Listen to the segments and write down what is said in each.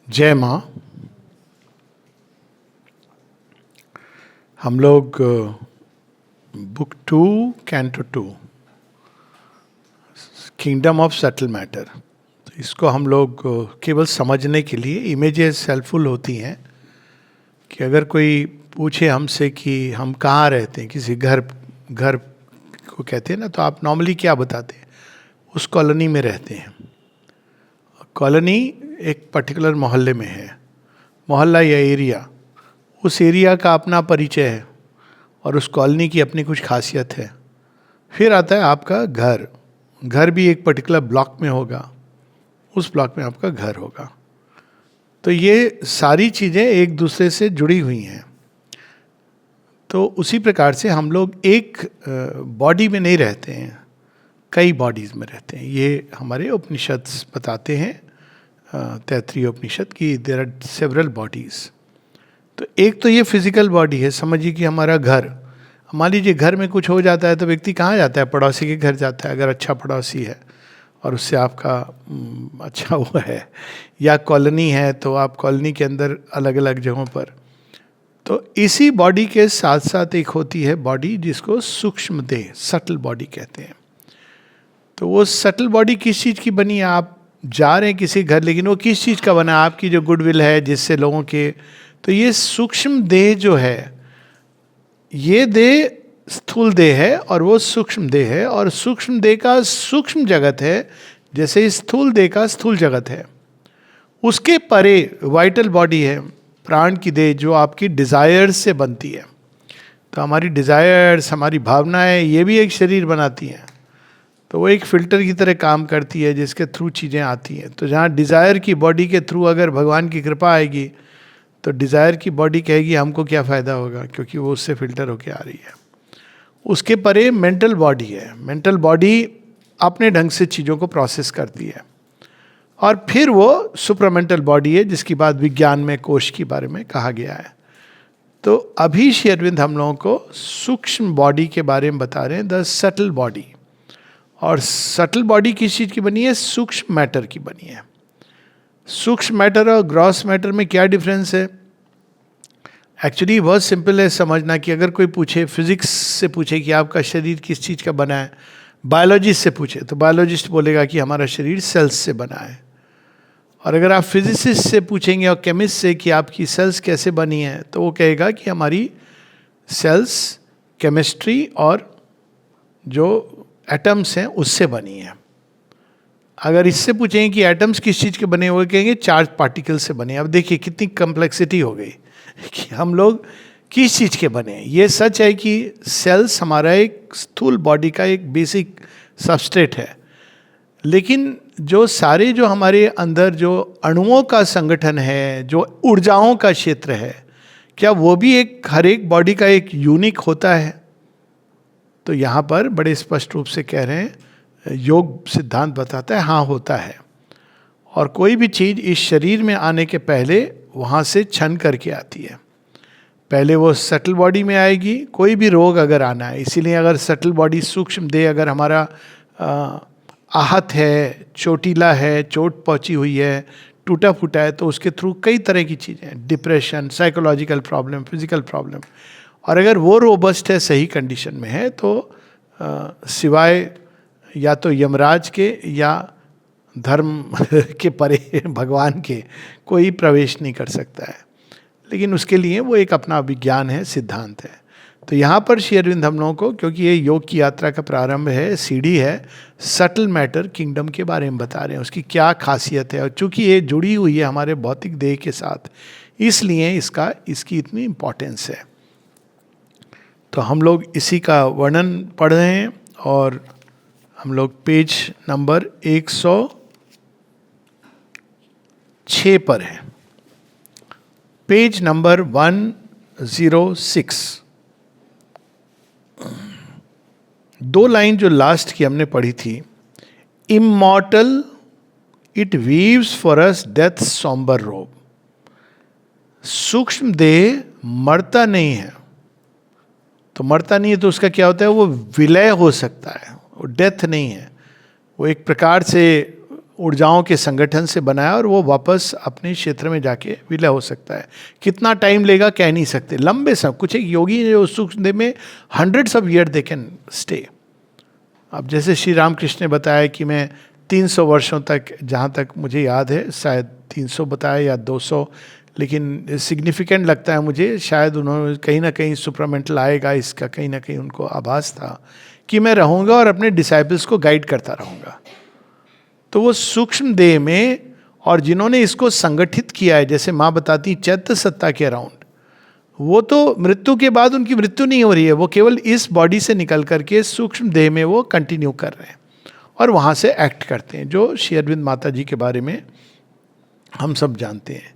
जय माँ। हम लोग book 2 canto 2 kingdom of subtle matter, तो इसको हम लोग केवल समझने के लिए इमेजेस हेल्पफुल होती हैं कि अगर कोई पूछे हमसे कि हम कहाँ रहते हैं, किसी घर घर को कहते हैं ना, तो आप नॉर्मली क्या बताते हैं? उस कॉलोनी में रहते हैं। कॉलोनी एक पर्टिकुलर मोहल्ले में है, मोहल्ला या एरिया, उस एरिया का अपना परिचय है और उस कॉलोनी की अपनी कुछ खासियत है। फिर आता है आपका घर। घर भी एक पर्टिकुलर ब्लॉक में होगा, उस ब्लॉक में आपका घर होगा। तो ये सारी चीज़ें एक दूसरे से जुड़ी हुई हैं। तो उसी प्रकार से हम लोग एक बॉडी में नहीं रहते हैं, कई बॉडीज़ में रहते हैं। ये हमारे उपनिषद बताते हैं, तैत्तिरीय उपनिषद की देयर आर सेवरल बॉडीज़। तो एक तो ये फिजिकल बॉडी है, समझिए कि हमारा घर। मान लीजिए घर में कुछ हो जाता है तो व्यक्ति कहाँ जाता है? पड़ोसी के घर जाता है, अगर अच्छा पड़ोसी है और उससे आपका अच्छा हुआ है, या कॉलोनी है तो आप कॉलोनी के अंदर अलग अलग जगहों पर। तो इसी बॉडी के साथ साथ एक होती है बॉडी जिसको सूक्ष्म देह, सटल बॉडी कहते हैं। तो वो सटल बॉडी किस चीज़ की बनी है? आप जा रहे हैं किसी घर, लेकिन वो किस चीज़ का बना है? आपकी जो गुडविल है, जिससे लोगों के, तो ये सूक्ष्म देह जो है, ये देह स्थूल देह है और वो सूक्ष्म देह है, और सूक्ष्म देह का सूक्ष्म जगत है जैसे स्थूल देह का स्थूल जगत है। उसके परे वाइटल बॉडी है, प्राण की देह, जो आपकी डिजायर्स से बनती है। तो हमारी डिजायर्स, हमारी भावनाएं, ये भी एक शरीर बनाती हैं। तो वो एक फिल्टर की तरह काम करती है जिसके थ्रू चीज़ें आती हैं। तो जहाँ डिज़ायर की बॉडी के थ्रू अगर भगवान की कृपा आएगी तो डिज़ायर की बॉडी कहेगी हमको क्या फ़ायदा होगा, क्योंकि वो उससे फिल्टर होके आ रही है। उसके परे मेंटल बॉडी है। मेंटल बॉडी अपने ढंग से चीज़ों को प्रोसेस करती है। और फिर वो सुपरामेंटल बॉडी है, जिसकी बात विज्ञान में कोश के बारे में कहा गया है। तो अभी श्री अरविंद हम लोगों को सूक्ष्म बॉडी के बारे में बता रहे हैं, द सटल बॉडी। और सटल बॉडी किस चीज़ की बनी है? सूक्ष्म मैटर की बनी है। सूक्ष्म मैटर और ग्रॉस मैटर में क्या डिफरेंस है? एक्चुअली बहुत सिंपल है समझना कि अगर कोई पूछे, फिजिक्स से पूछे कि आपका शरीर किस चीज़ का बना है, बायोलॉजिस्ट से पूछे तो बायोलॉजिस्ट बोलेगा कि हमारा शरीर सेल्स से बना है। और अगर आप फिजिसिस्ट से पूछेंगे और केमिस्ट से कि आपकी सेल्स कैसे बनी है, तो वो कहेगा कि हमारी सेल्स केमिस्ट्री और जो एटम्स हैं उससे बनी है। अगर इससे पूछेंगे कि एटम्स किस चीज़ के बने हुए, कहेंगे चार्ज पार्टिकल से बने। अब देखिए कितनी कम्प्लेक्सिटी हो गई कि हम लोग किस चीज़ के बने हैं। ये सच है कि सेल्स हमारा एक स्थूल बॉडी का एक बेसिक सबस्ट्रेट है, लेकिन जो सारे जो हमारे अंदर जो अणुओं का संगठन है, जो ऊर्जाओं का क्षेत्र है, क्या वो भी एक हर एक बॉडी का एक यूनिक होता है? तो यहाँ पर बड़े स्पष्ट रूप से कह रहे हैं, योग सिद्धांत बताता है हाँ होता है। और कोई भी चीज़ इस शरीर में आने के पहले वहाँ से छन करके आती है। पहले वो सटल बॉडी में आएगी। कोई भी रोग अगर आना है, इसीलिए अगर सटल बॉडी सूक्ष्म देह अगर हमारा आहत है, चोटीला है, चोट पहुँची हुई है, टूटा फूटा है, तो उसके थ्रू कई तरह की चीज़ें, depression, psychological problem, physical problem. और अगर वो रोबस्ट है, सही कंडीशन में है, तो सिवाय या तो यमराज के या धर्म के परे भगवान के कोई प्रवेश नहीं कर सकता है। लेकिन उसके लिए वो एक अपना विज्ञान है, सिद्धांत है। तो यहाँ पर श्री अरविंद हम लोगों को, क्योंकि ये योग की यात्रा का प्रारंभ है, सीढ़ी है, सटल मैटर किंगडम के बारे में बता रहे हैं, उसकी क्या खासियत है। और चूंकि ये जुड़ी हुई है हमारे भौतिक देह के साथ, इसलिए इसकी इतनी इम्पोर्टेंस है। तो हम लोग इसी का वर्णन पढ़ रहे हैं और हम लोग पेज नंबर 106 पर हैं। Page number 106। 2 लाइन जो लास्ट की हमने पढ़ी थी, immortal it weaves for us death sombre रोब। सूक्ष्म देह मरता नहीं है। तो मरता नहीं है तो उसका क्या होता है? वो विलय हो सकता है, वो डेथ नहीं है। वो एक प्रकार से ऊर्जाओं के संगठन से बनाया और वो वापस अपने क्षेत्र में जाके विलय हो सकता है। कितना टाइम लेगा कह नहीं सकते, लंबे समय। कुछ एक योगी जो सूक्ष्म देह में hundreds of year they can stay. अब जैसे श्री रामकृष्ण ने बताया कि मैं 300 वर्षों तक, जहाँ तक मुझे याद है शायद 300 बताया या 200, लेकिन सिग्निफिकेंट लगता है मुझे, शायद उन्होंने कहीं ना कहीं सुपरामेंटल आएगा इसका, कहीं ना कहीं उनको आभास था कि मैं रहूँगा और अपने डिसाइपल्स को गाइड करता रहूँगा। तो वो सूक्ष्म देह में, और जिन्होंने इसको संगठित किया है, जैसे माँ बताती चैत्य सत्ता के अराउंड, वो तो मृत्यु के बाद उनकी मृत्यु नहीं हो रही है, वो केवल इस बॉडी से निकल करके सूक्ष्म देह में वो कंटिन्यू कर रहे हैं और वहाँ से एक्ट करते हैं, जो श्री अरविंद माता जी के बारे में हम सब जानते हैं।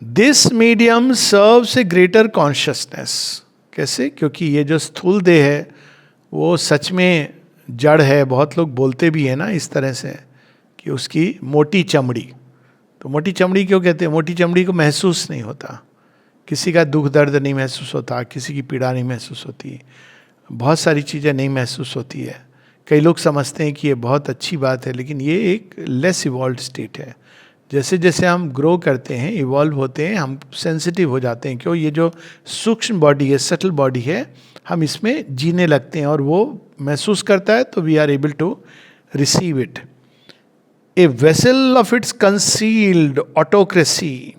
This medium serves A greater consciousness. कैसे? क्योंकि ये जो स्थूल देह है वो सच में जड़ है। बहुत लोग बोलते भी हैं ना इस तरह से कि उसकी मोटी चमड़ी। तो मोटी चमड़ी क्यों कहते हैं? मोटी चमड़ी को महसूस नहीं होता, किसी का दुख दर्द नहीं महसूस होता, किसी की पीड़ा नहीं महसूस होती, बहुत सारी चीज़ें नहीं महसूस होती है। कई लोग समझते हैं कि ये बहुत अच्छी बात है, लेकिन ये एक लेस इवॉल्व स्टेट है। जैसे जैसे हम ग्रो करते हैं, इवॉल्व होते हैं, हम सेंसिटिव हो जाते हैं। क्यों? ये जो सूक्ष्म बॉडी है, सटल बॉडी है, हम इसमें जीने लगते हैं और वो महसूस करता है, तो we are able to receive it. A vessel of its concealed autocracy,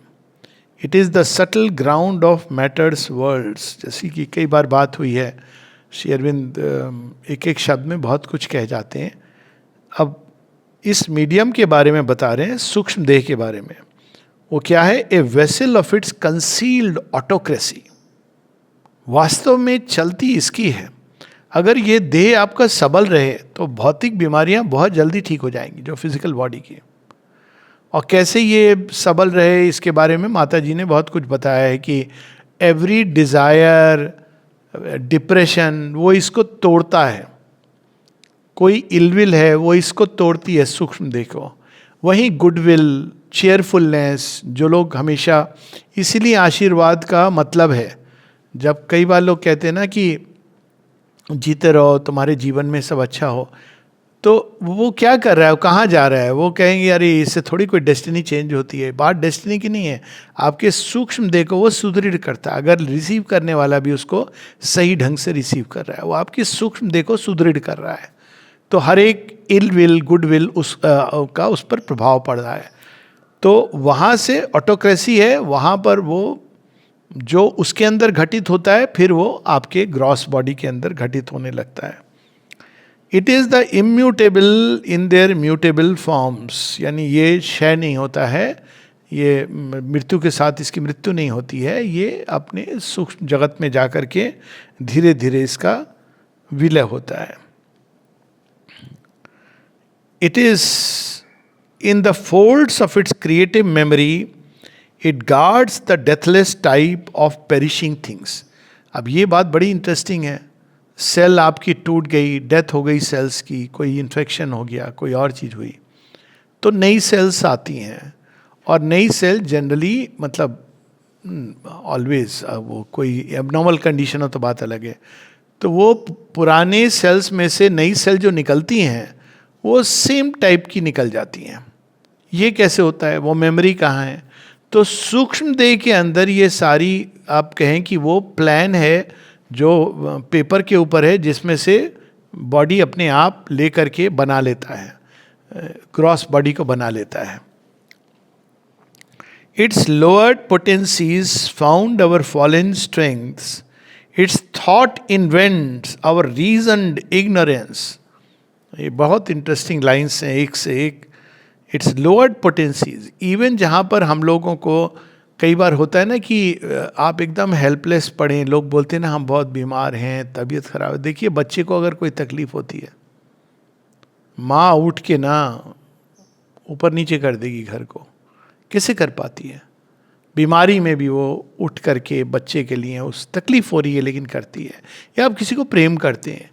it is the subtle ground of matters worlds. जैसी कि कई बार बात हुई है, श्री अरविंद एक एक शब्द में बहुत कुछ कह जाते हैं। अब इस मीडियम के बारे में बता रहे हैं, सूक्ष्म देह के बारे में। वो क्या है? ए vessel of its concealed autocracy. वास्तव में चलती इसकी है। अगर ये देह आपका सबल रहे तो भौतिक बीमारियां बहुत जल्दी ठीक हो जाएंगी, जो फिजिकल बॉडी की। और कैसे ये सबल रहे, इसके बारे में माता जी ने बहुत कुछ बताया है कि एवरी डिज़ायर, डिप्रेशन, वो इसको तोड़ता है। कोई इलविल है वो इसको तोड़ती है सूक्ष्म देह को। वहीं गुडविल, चेयरफुलनेस, जो लोग हमेशा, इसीलिए आशीर्वाद का मतलब है, जब कई बार लोग कहते हैं ना कि जीते रहो, तुम्हारे जीवन में सब अच्छा हो, तो वो क्या कर रहा है, वो कहाँ जा रहा है? वो कहेंगे अरे इससे थोड़ी कोई डेस्टिनी चेंज होती है। बात डेस्टिनी की नहीं है, आपके सूक्ष्म देह को वो सुदृढ़ करता है। अगर रिसीव करने वाला भी उसको सही ढंग से रिसीव कर रहा है, वो आपकी सूक्ष्म देह को सुदृढ़ कर रहा है। तो हर एक इल विल, गुड विल का उस पर प्रभाव पड़ रहा है। तो वहाँ से ऑटोक्रेसी है, वहाँ पर वो जो उसके अंदर घटित होता है, फिर वो आपके ग्रॉस बॉडी के अंदर घटित होने लगता है। It is the immutable in their mutable forms, यानी ये क्षय नहीं होता है, ये मृत्यु के साथ इसकी मृत्यु नहीं होती है, ये अपने सूक्ष्म जगत में जा कर के धीरे धीरे इसका विलय होता है। It is in the folds of its creative memory, it guards the deathless type of perishing things. अब ये बात बड़ी इंटरेस्टिंग है। सेल आपकी टूट गई, डेथ हो गई सेल्स की, कोई इन्फेक्शन हो गया, कोई और चीज़ हुई, तो नई सेल्स आती हैं। और नई सेल जनरली, मतलब ऑलवेज, वो कोई एबनॉर्मल कंडीशन हो तो बात अलग है। तो वो पुराने सेल्स में से नई सेल जो निकलती हैं वो सेम टाइप की निकल जाती हैं। ये कैसे होता है? वो मेमोरी कहाँ है? तो सूक्ष्म देह के अंदर ये सारी, आप कहें कि वो प्लान है जो पेपर के ऊपर है, जिसमें से बॉडी अपने आप ले करके बना लेता है, क्रॉस बॉडी को बना लेता है। Its lowered potencies found our fallen strengths, its thought invents our reasoned ignorance. ये बहुत इंटरेस्टिंग लाइन्स हैं, एक से एक। इट्स लोअर्ड पोटेंसीज, इवन जहाँ पर हम लोगों को कई बार होता है ना कि आप एकदम हेल्पलेस पड़े, लोग बोलते हैं ना हम बहुत बीमार हैं, तबीयत खराब है। देखिए बच्चे को अगर कोई तकलीफ होती है, माँ उठ के ना ऊपर नीचे कर देगी घर को, कैसे कर पाती है? बीमारी में भी वो उठ करके बच्चे के लिए, उस तकलीफ हो रही है लेकिन करती है। या आप किसी को प्रेम करते हैं,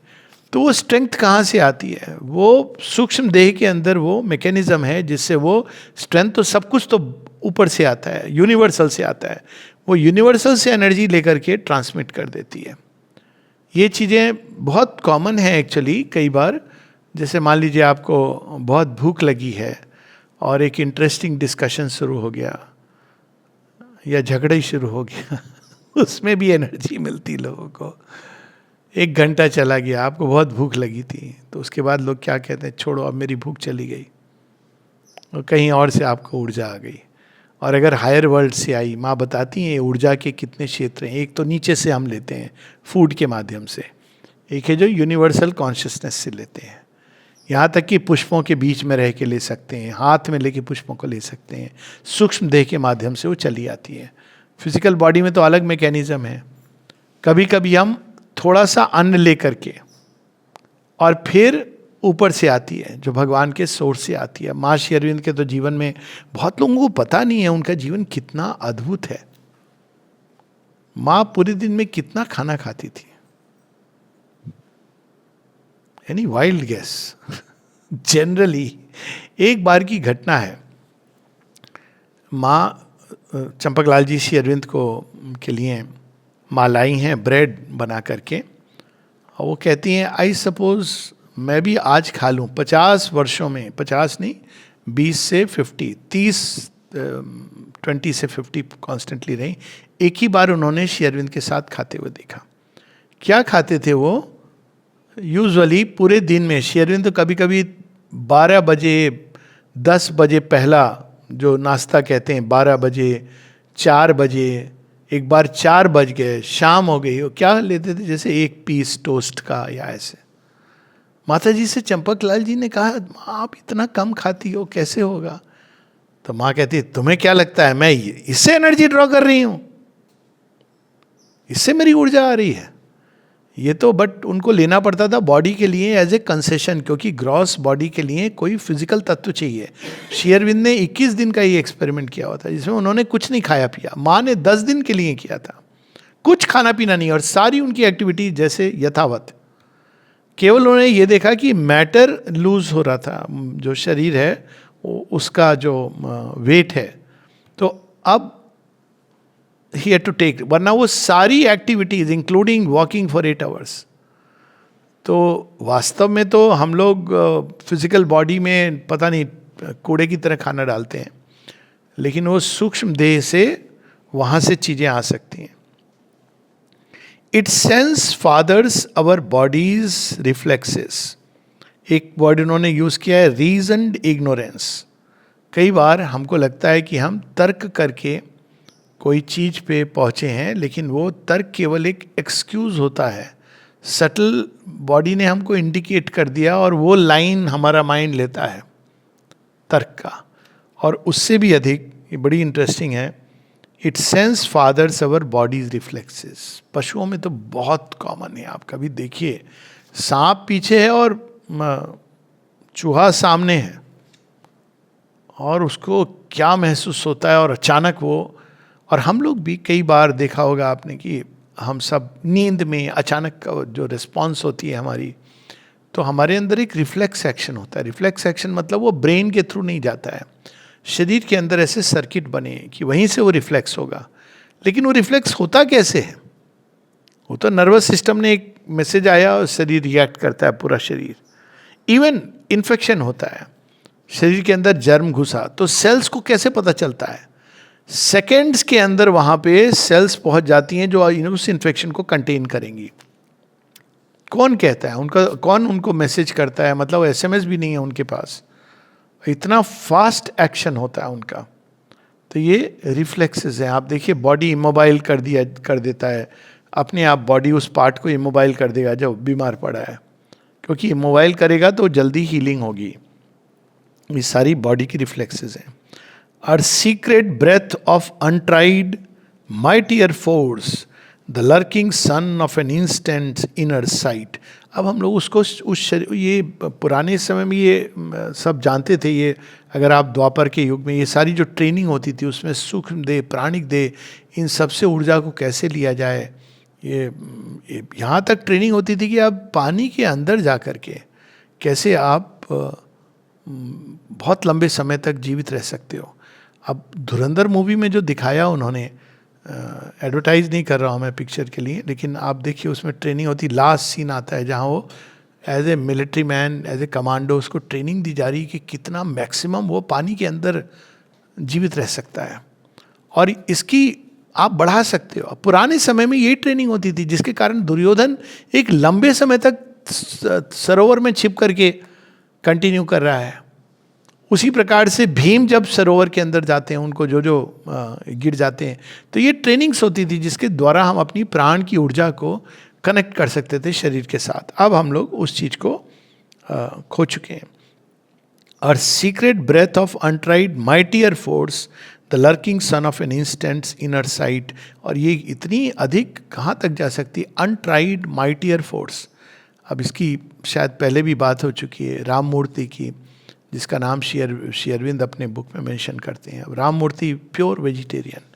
तो वो स्ट्रेंथ कहाँ से आती है? वो सूक्ष्म देह के अंदर वो मैकेनिज्म है जिससे वो स्ट्रेंथ, तो सब कुछ तो ऊपर से आता है, यूनिवर्सल से आता है। वो यूनिवर्सल से एनर्जी लेकर के ट्रांसमिट कर देती है। ये चीज़ें बहुत कॉमन है एक्चुअली। कई बार जैसे मान लीजिए आपको बहुत भूख लगी है और एक इंटरेस्टिंग डिस्कशन शुरू हो गया या झगड़ा ही शुरू हो गया उसमें भी एनर्जी मिलती लोगों को। 1 घंटा चला गया, आपको बहुत भूख लगी थी, तो उसके बाद लोग क्या कहते हैं, छोड़ो अब मेरी भूख चली गई, और कहीं और से आपको ऊर्जा आ गई। और अगर हायर वर्ल्ड से आई, माँ बताती हैं ऊर्जा के कितने क्षेत्र हैं। एक तो नीचे से हम लेते हैं फूड के माध्यम से, एक है जो यूनिवर्सल कॉन्शियसनेस से लेते हैं, यहाँ तक कि पुष्पों के बीच में रह के ले सकते हैं, हाथ में लेके पुष्पों को ले सकते हैं, सूक्ष्म देह के माध्यम से वो चली आती है। फिजिकल बॉडी में तो अलग मैकेनिज्म है। कभी कभी हम थोड़ा सा अन्न ले करके और फिर ऊपर से आती है, जो भगवान के सोर्स से आती है। माँ श्री अरविंद के तो जीवन में बहुत लोगों को पता नहीं है उनका जीवन कितना अद्भुत है। माँ पूरे दिन में कितना खाना खाती थी, एनी वाइल्ड गेस? जनरली एक बार की घटना है, माँ चंपकलाल जी श्री अरविंद को के लिए मालाई हैं ब्रेड बना करके, और वो कहती हैं आई सपोज मैं भी आज खा लूँ। 50 वर्षों में, 50 नहीं 20 से 50, 20 से 50 कॉन्स्टेंटली रही। एक ही बार उन्होंने श्री अरविंद के साथ खाते हुए देखा। क्या खाते थे वो? यूजुअली पूरे दिन में श्री अरविंद तो कभी कभी 12 बजे 10 बजे पहला जो नाश्ता कहते हैं, 12 बजे 4 बजे, एक बार 4 बज गए, शाम हो गई, वो क्या लेते थे जैसे एक पीस टोस्ट का या ऐसे। माता जी से चंपकलाल जी ने कहा, माँ आप इतना कम खाती हो, कैसे होगा? तो माँ कहती है तुम्हें क्या लगता है मैं इससे एनर्जी ड्रॉ कर रही हूँ, इससे मेरी ऊर्जा आ रही है? ये तो बट उनको लेना पड़ता था बॉडी के लिए एज ए कंसेशन, क्योंकि ग्रॉस बॉडी के लिए कोई फिजिकल तत्व चाहिए। श्री अरविंद ने 21 दिन का ये एक्सपेरिमेंट किया हुआ था, जिसमें उन्होंने कुछ नहीं खाया पिया। माँ ने 10 दिन के लिए किया था, कुछ खाना पीना नहीं, और सारी उनकी एक्टिविटी जैसे यथावत। केवल उन्होंने ये देखा कि मैटर लूज हो रहा था, जो शरीर है उसका जो वेट है, तो अब he had to take, वरना वो सारी activities including walking for 8 hours। तो वास्तव में तो हम लोग फिजिकल बॉडी में पता नहीं कूड़े की तरह खाना डालते हैं, लेकिन वो सूक्ष्म देह से वहाँ से चीज़ें आ सकती हैं। It sense fathers our bodies reflexes. एक वर्ड उन्होंने यूज़ किया है, रीजनड इग्नोरेंस। कई बार हमको लगता है कि हम तर्क करके कोई चीज़ पे पहुँचे हैं, लेकिन वो तर्क केवल एक एक्सक्यूज़ होता है। सटल बॉडी ने हमको इंडिकेट कर दिया और वो लाइन हमारा माइंड लेता है तर्क का। और उससे भी अधिक, ये बड़ी इंटरेस्टिंग है, it sense fathers our bodies reflexes. पशुओं में तो बहुत कॉमन है, आप कभी देखिए, सांप पीछे है और चूहा सामने है, और उसको क्या महसूस होता है, और अचानक वो, और हम लोग भी कई बार देखा होगा आपने कि हम सब नींद में अचानक जो रिस्पॉन्स होती है हमारी, तो हमारे अंदर एक रिफ्लेक्स एक्शन होता है। रिफ्लेक्स एक्शन मतलब वो ब्रेन के थ्रू नहीं जाता है, शरीर के अंदर ऐसे सर्किट बने कि वहीं से वो रिफ्लेक्स होगा। लेकिन वो रिफ्लेक्स होता कैसे है? वो तो नर्वस सिस्टम ने एक मैसेज आया और शरीर रिएक्ट करता है, पूरा शरीर। इवन इन्फेक्शन होता है, शरीर के अंदर जर्म घुसा, तो सेल्स को कैसे पता चलता है? सेकेंड्स के अंदर वहाँ पे सेल्स पहुँच जाती हैं जो उस इन्फेक्शन को कंटेन करेंगी। कौन कहता है उनका, कौन उनको मैसेज करता है? मतलब एसएमएस भी नहीं है उनके पास, इतना फास्ट एक्शन होता है उनका। तो ये रिफ्लेक्सेस हैं। आप देखिए, बॉडी इमोबाइल कर देता है अपने आप, बॉडी उस पार्ट को इमोबाइल कर देगा जो बीमार पड़ा है, क्योंकि इमोबाइल करेगा तो जल्दी हीलिंग होगी। ये सारी बॉडी की रिफ्लेक्सेस हैं। Our secret breath of untried mightier force, the lurking sun of an instant inner sight. अब हम लोग उसको ये पुराने समय में ये सब जानते थे। ये अगर आप द्वापर के युग में ये सारी जो ट्रेनिंग होती थी, उसमें सूक्ष्म देह, प्राणिक देह, इन सबसे ऊर्जा को कैसे लिया जाए, ये यहाँ तक ट्रेनिंग होती थी कि आप पानी के अंदर जा कर के कैसे आप बहुत लंबे समय तक जीवित रह सकते हो। अब धुरंधर मूवी में जो दिखाया उन्होंने, एडवर्टाइज नहीं कर रहा हूँ मैं पिक्चर के लिए, लेकिन आप देखिए उसमें ट्रेनिंग होती। लास्ट सीन आता है जहाँ वो as a military man, as a commando उसको ट्रेनिंग दी जा रही है कि कितना मैक्सिमम वो पानी के अंदर जीवित रह सकता है, और इसकी आप बढ़ा सकते हो। पुराने समय में यही ट्रेनिंग होती थी, जिसके कारण दुर्योधन एक लंबे समय तक सरोवर में छिप करके कंटिन्यू कर रहा है। उसी प्रकार से भीम जब सरोवर के अंदर जाते हैं, उनको जो गिर जाते हैं, तो ये ट्रेनिंग्स होती थी जिसके द्वारा हम अपनी प्राण की ऊर्जा को कनेक्ट कर सकते थे शरीर के साथ। अब हम लोग उस चीज को खो चुके हैं। और secret breath of untried mightier force, the lurking sun of an instants inner sight. और ये इतनी अधिक कहाँ तक जा सकती है, अनट्राइड माइटियर फोर्स। अब इसकी शायद पहले भी बात हो चुकी है, राम मूर्ति की, जिसका नाम श्री अरविंद अपने बुक में मेंशन करते हैं। अब राम मूर्ति प्योर वेजिटेरियन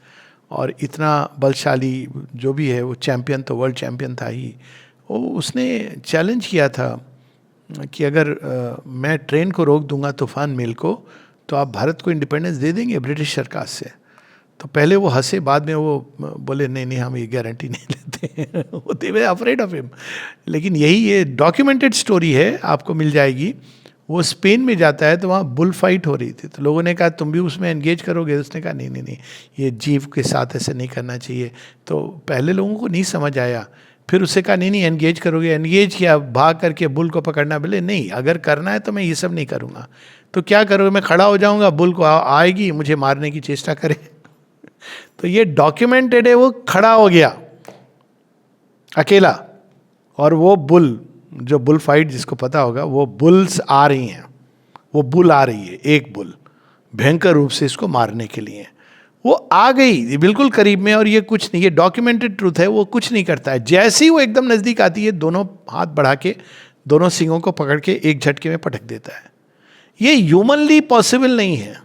और इतना बलशाली जो भी है, वो चैम्पियन तो वर्ल्ड चैम्पियन था ही। वो उसने चैलेंज किया था कि अगर मैं ट्रेन को रोक दूंगा तूफान मिल को, तो आप भारत को इंडिपेंडेंस दे देंगे ब्रिटिश सरकार से। तो पहले वो हंसे, बाद में वो बोले नहीं नहीं हम ये गारंटी नहीं लेते वो दे वे अफ्रेड ऑफ हिम। लेकिन यही ये डॉक्यूमेंटेड स्टोरी है, आपको मिल जाएगी। वो स्पेन में जाता है तो वहाँ बुल फाइट हो रही थी, तो लोगों ने कहा तुम भी उसमें एंगेज करोगे? उसने कहा नहीं नहीं नहीं, ये जीव के साथ ऐसे नहीं करना चाहिए। तो पहले लोगों को नहीं समझ आया, फिर उससे कहा नहीं नहीं एंगेज करोगे। एंगेज किया, भाग करके बुल को पकड़ना। बोले नहीं, अगर करना है तो मैं ये सब नहीं करूँगा। तो क्या करोगे? मैं खड़ा हो जाऊँगा, बुल को आएगी मुझे मारने की चेष्टा करे तो ये डॉक्यूमेंटेड है। वो खड़ा हो गया अकेला, और वो बुल, जो बुल फाइट जिसको पता होगा, वो बुल्स आ रही हैं, वो बुल आ रही है, एक बुल भयंकर रूप से इसको मारने के लिए। वो आ गई बिल्कुल करीब में, और ये कुछ नहीं, ये डॉक्यूमेंटेड ट्रूथ है, वो कुछ नहीं करता है। जैसे ही वो एकदम नजदीक आती है, दोनों हाथ बढ़ा के दोनों सिंगों को पकड़ के एक झटके में पटक देता है। ये ह्यूमनली पॉसिबल नहीं है।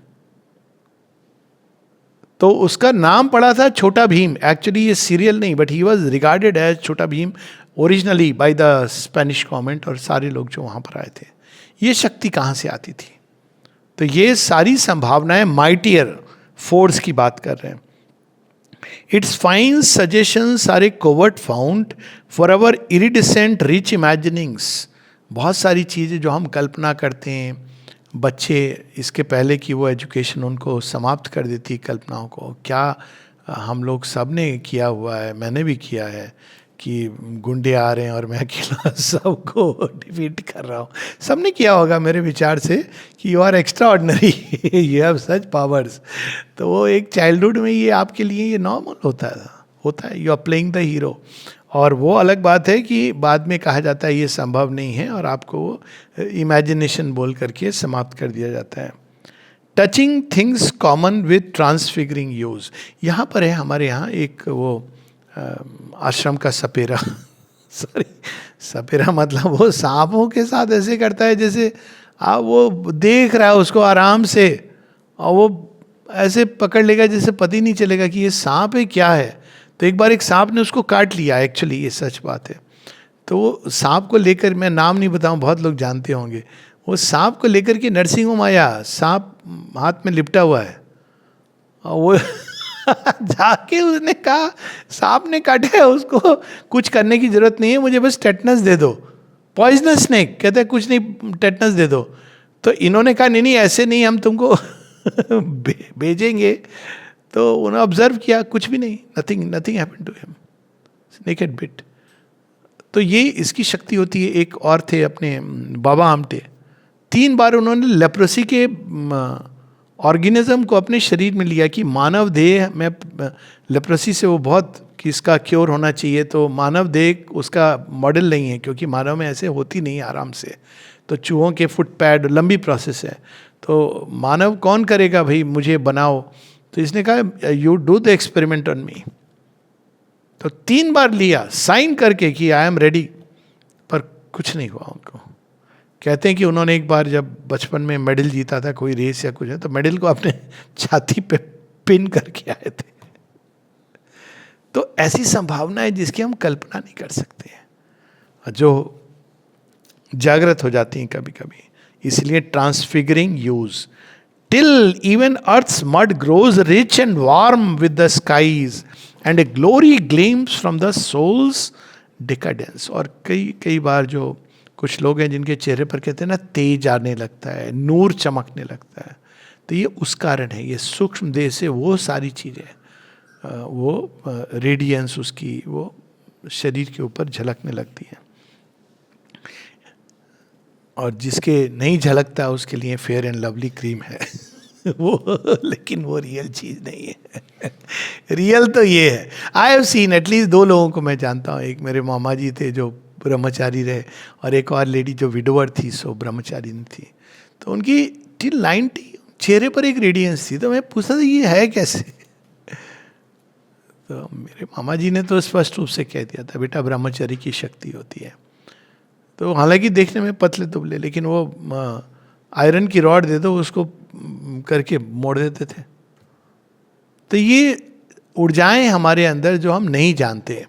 तो उसका नाम पड़ा था छोटा भीम। एक्चुअली ये सीरियल नहीं, but he was regarded as Chhota Bheem originally by the Spanish government और सारे लोग जो वहाँ पर आए थे। ये शक्ति कहाँ से आती थी? तो ये सारी संभावनाएं माइटियर फोर्स की बात कर रहे हैं। It's fine suggestions are a covert found for our iridescent rich imaginings. बहुत सारी चीज़ें जो हम कल्पना करते हैं, बच्चे इसके पहले कि वो एजुकेशन उनको समाप्त कर देती कल्पनाओं को। क्या हम लोग सब ने किया हुआ है, मैंने भी किया है, कि गुंडे आ रहे हैं और मैं अकेला सबको डिफीट कर रहा हूँ। सबने किया होगा मेरे विचार से कि you are extraordinary, you have such powers. तो वो एक चाइल्डहुड में ये आपके लिए ये नॉर्मल होता है, you are playing the hero. और वो अलग बात है कि बाद में कहा जाता है ये संभव नहीं है, और आपको इमेजिनेशन बोल करके समाप्त कर दिया जाता है। Touching things common with transfiguring use. यहाँ पर है हमारे यहाँ एक वो आश्रम का सपेरा सॉरी, सपेरा मतलब वो सांपों के साथ ऐसे करता है जैसे आप वो देख रहा है उसको आराम से, और वो ऐसे पकड़ लेगा जैसे पता ही नहीं चलेगा कि ये सांप है क्या है। तो एक बार एक सांप ने उसको काट लिया, एक्चुअली ये सच बात है। तो वो सांप को लेकर, मैं नाम नहीं बताऊं, बहुत लोग जानते होंगे, वो सांप को लेकर के नर्सिंग होम आया, सांप हाथ में लिपटा हुआ है, और वो जाके उसने कहा सांप ने काटा है, उसको कुछ करने की जरूरत नहीं है, मुझे बस टेटनस दे दो। पॉइजनस स्नेक, कहते हैं कुछ नहीं टेटनस दे दो। तो इन्होंने कहा नहीं नहीं ऐसे नहीं, हम तुमको भेजेंगे। तो उन्होंने ऑब्जर्व किया, कुछ भी नहीं, nothing happened to him, naked bit. तो ये इसकी शक्ति होती है। एक और थे अपने बाबा आमटे, 3 बार उन्होंने लेप्रोसी के ऑर्गेनिज्म को अपने शरीर में लिया कि मानव देह में लेप्रोसी से वो बहुत कि इसका क्योर होना चाहिए। तो मानव देह उसका मॉडल नहीं है, क्योंकि मानव में ऐसे होती नहीं आराम से। तो चूहों के फुट पैड, लंबी प्रोसेस है। तो मानव कौन करेगा भाई, मुझे बनाओ। तो इसने कहा you do the experiment on me. तो 3 बार लिया साइन करके कि आई एम रेडी, पर कुछ नहीं हुआ उनको। कहते हैं कि उन्होंने एक बार जब बचपन में मेडल जीता था, कोई रेस या कुछ है, तो मेडल को अपने छाती पे पिन करके आए थे। तो ऐसी संभावना है जिसकी हम कल्पना नहीं कर सकते हैं, जो जागृत हो जाती हैं कभी कभी। इसलिए transfiguring use till even earth's mud grows rich and warm with the skies and a glory gleams from the soul's decadence। और कई बार जो कुछ लोग हैं जिनके चेहरे पर कहते हैं ना तेज आने लगता है, नूर चमकने लगता है, तो ये उस कारण है, ये सूक्ष्म देह से वो सारी चीज़ें, वो रेडियंस उसकी वो शरीर के ऊपर झलकने लगती है। और जिसके नहीं झलकता उसके लिए फेयर एंड लवली क्रीम है वो, लेकिन वो रियल चीज़ नहीं है रियल तो ये है। आई हैव सीन एटलीस्ट 2 लोगों को मैं जानता हूँ, एक मेरे मामा जी थे जो ब्रह्मचारी रहे, और एक और लेडी जो विडोवर थी, सो ब्रह्मचारी नहीं थी, तो उनकी टिल 90 चेहरे पर एक रेडियंस थी। तो मैं पूछा था ये है कैसे तो मेरे मामा जी ने तो स्पष्ट रूप से कह दिया था, बेटा ब्रह्मचारी की शक्ति होती है। तो हालांकि देखने में पतले दुबले, लेकिन वो आयरन की रॉड दे दो उसको करके मोड़ देते थे। तो ये ऊर्जाएं हमारे अंदर जो हम नहीं जानते,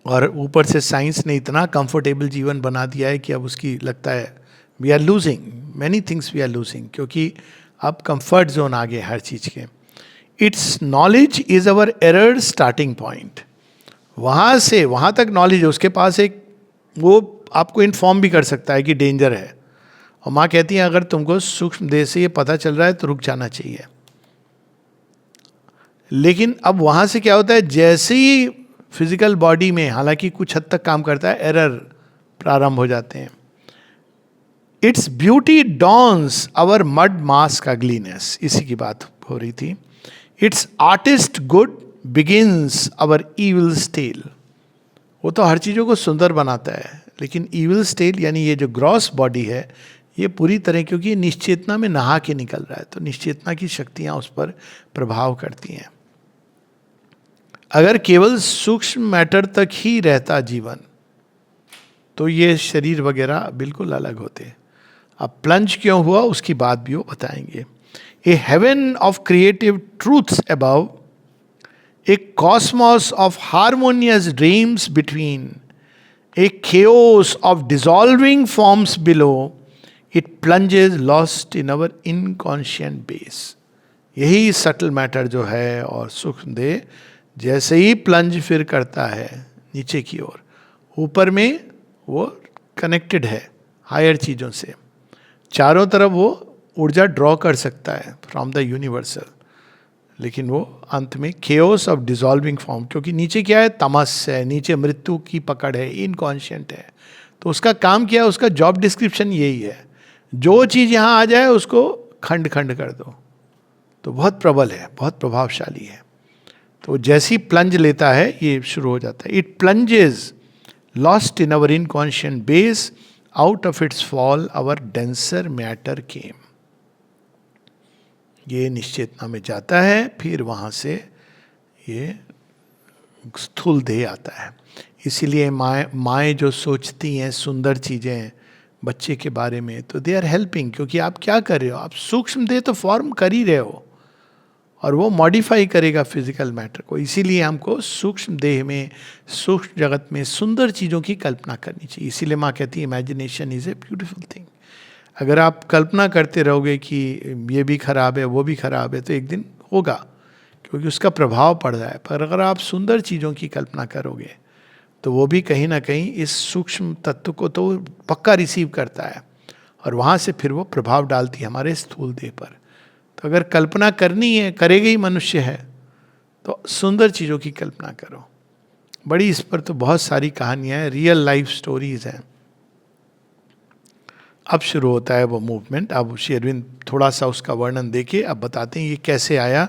और ऊपर से साइंस ने इतना कंफर्टेबल जीवन बना दिया है कि अब उसकी लगता है we are losing many things, we are losing, क्योंकि अब कंफर्ट जोन आ गए हर चीज़ के। Its knowledge is our error starting point. वहाँ से वहाँ तक नॉलेज है, उसके पास एक, वो आपको इन्फॉर्म भी कर सकता है कि डेंजर है। और माँ कहती है अगर तुमको सूक्ष्म देह से ये पता चल रहा है तो रुक जाना चाहिए। लेकिन अब वहाँ से क्या होता है, जैसे ही फिजिकल बॉडी में हालांकि कुछ हद तक काम करता है, एरर प्रारंभ हो जाते हैं। Its beauty dons our mud mask ugliness, इसी की बात हो रही थी। Its artist good begins our evil stale. वो तो हर चीज़ों को सुंदर बनाता है, लेकिन ईविल स्टेल यानी ये जो ग्रॉस बॉडी है, ये पूरी तरह, क्योंकि ये निश्चेतना में नहा के निकल रहा है, तो निश्चेतना की शक्तियाँ उस पर प्रभाव करती हैं। अगर केवल सूक्ष्म मैटर तक ही रहता जीवन तो ये शरीर वगैरह बिल्कुल अलग होते। अब प्लंज क्यों हुआ उसकी बात भी वो बताएंगे। A haven of creative truths above, a cosmos of harmonious dreams between, a chaos of dissolving forms below, it plunges lost in our inconscient base। यही सटल मैटर जो है और सूक्ष्म देह जैसे ही प्लंज फिर करता है नीचे की ओर, ऊपर में वो कनेक्टेड है हायर चीज़ों से, चारों तरफ वो ऊर्जा ड्रॉ कर सकता है फ्रॉम द यूनिवर्सल, लेकिन वो अंत में केओस ऑफ डिसॉल्विंग फॉर्म, क्योंकि नीचे क्या है, तमस है, नीचे मृत्यु की पकड़ है, इनकॉन्शियंट है। तो उसका काम क्या है, उसका जॉब डिस्क्रिप्शन यही है, जो चीज़ यहाँ आ जाए उसको खंड खंड कर दो। तो बहुत प्रबल है, बहुत प्रभावशाली है। तो जैसी प्लंज लेता है ये शुरू हो जाता है। It plunges lost in our inconscient base, out of its fall our denser matter केम। ये निश्चेतना में जाता है, फिर वहाँ से ये स्थूल देह आता है। इसीलिए माएँ जो सोचती हैं सुंदर चीज़ें बच्चे के बारे में, तो दे आर हेल्पिंग, क्योंकि आप क्या कर रहे हो, आप सूक्ष्म देह तो फॉर्म कर ही रहे हो और वो मॉडिफाई करेगा फिजिकल मैटर को। इसीलिए हमको सूक्ष्म देह में, सूक्ष्म जगत में सुंदर चीज़ों की कल्पना करनी चाहिए। इसीलिए माँ कहती है imagination is a beautiful thing. अगर आप कल्पना करते रहोगे कि ये भी खराब है वो भी खराब है, तो एक दिन होगा, क्योंकि उसका प्रभाव पड़ रहा है। पर अगर आप सुंदर चीज़ों की कल्पना करोगे तो वो भी कहीं ना कहीं इस सूक्ष्म तत्व को तो पक्का रिसीव करता है, और वहाँ से फिर वो प्रभाव डालती है हमारे स्थूल देह पर। तो अगर कल्पना करनी है, करेगा ही मनुष्य है, तो सुंदर चीज़ों की कल्पना करो। बड़ी इस पर तो बहुत सारी कहानियाँ हैं, रियल लाइफ स्टोरीज हैं। अब शुरू होता है वो मूवमेंट। अब श्री अरविंद थोड़ा सा उसका वर्णन देके अब बताते हैं ये कैसे आया।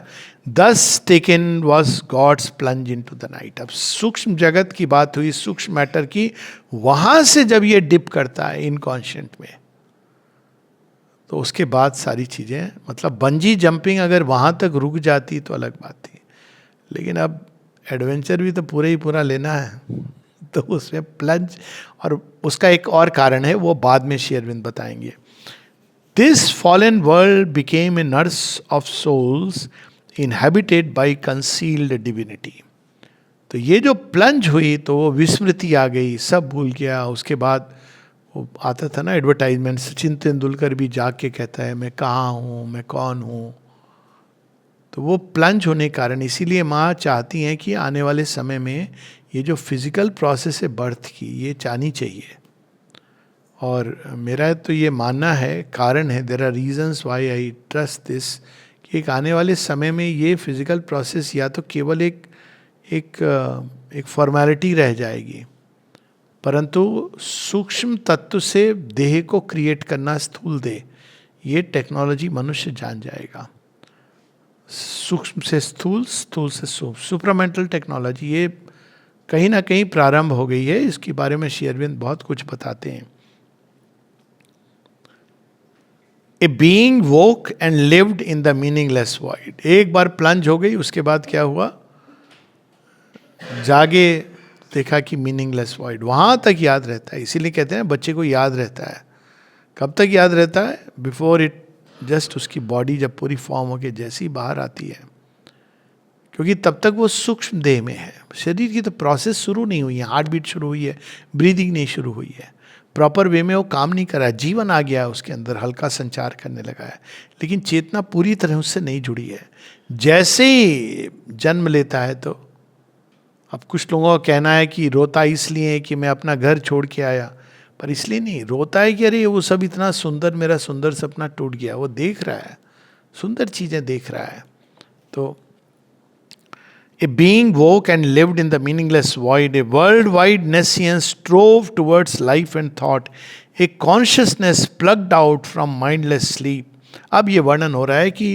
This taken was God's plunge into the night. अब सूक्ष्म जगत की बात हुई, सूक्ष्म मैटर की, वहाँ से जब ये डिप करता है इनकॉन्शियंट में, तो उसके बाद सारी चीज़ें, मतलब बंजी जंपिंग अगर वहाँ तक रुक जाती तो अलग बात थी, लेकिन अब एडवेंचर भी तो पूरा ही पूरा लेना है, तो उसमें प्लंज, और उसका एक और कारण है वो बाद में श्री अरविंद बताएंगे। This fallen world became a nurse of souls inhabited by concealed divinity. तो ये जो प्लंज हुई तो वो विस्मृति आ गई, सब भूल गया। उसके बाद वो आता था ना एडवर्टाइजमेंट, सचिन तेंदुलकर भी जाके कहता है मैं कहाँ हूँ, मैं कौन हूँ। तो वो प्लंज होने के कारण, इसीलिए माँ चाहती हैं कि आने वाले समय में ये जो फिजिकल प्रोसेस है बर्थ की, ये चाहनी चाहिए, और मेरा तो ये मानना है, कारण है, there are reasons why I trust this, कि एक आने वाले समय में ये फिजिकल प्रोसेस या तो केवल एक फॉर्मेलिटी रह जाएगी, परंतु सूक्ष्म तत्व से देह को क्रिएट करना, स्थूल देह, ये टेक्नोलॉजी मनुष्य जान जाएगा। सूक्ष्म से स्थूल, स्थूल से सूक्ष्म, सुपरामेंटल टेक्नोलॉजी ये कहीं ना कहीं प्रारंभ हो गई है। इसके बारे में श्री अरविंद बहुत कुछ बताते हैं। A being woke and lived in the meaningless void. एक बार प्लंज हो गई, उसके बाद क्या हुआ, जागे, देखा कि मीनिंगलेस वॉइड, वहां तक याद रहता है। इसीलिए कहते हैं बच्चे को याद रहता है। कब तक याद रहता है? बिफोर इट जस्ट, उसकी बॉडी जब पूरी फॉर्म होके जैसी बाहर आती है, क्योंकि तब तक वो सूक्ष्म देह में है। शरीर की तो प्रोसेस शुरू नहीं हुई है, हार्ट बीट शुरू हुई है, ब्रीदिंग नहीं शुरू हुई है, प्रॉपर वे में वो काम नहीं कर रहा है, जीवन आ गया है उसके अंदर, हल्का संचार करने लगा है, लेकिन चेतना पूरी तरह उससे नहीं जुड़ी है। जैसे ही जन्म लेता है, तो अब कुछ लोगों का कहना है कि रोता इसलिए है कि मैं अपना घर छोड़ के आया, पर इसलिए नहीं रोता है कि अरे वो सब इतना सुंदर, मेरा सुंदर सपना टूट गया। वो देख रहा है, सुंदर चीजें देख रहा है। तो a being woke and lived in the meaningless void, a worldwide nescience strove towards life and thought, a consciousness plugged out from mindless sleep. अब ये वर्णन हो रहा है कि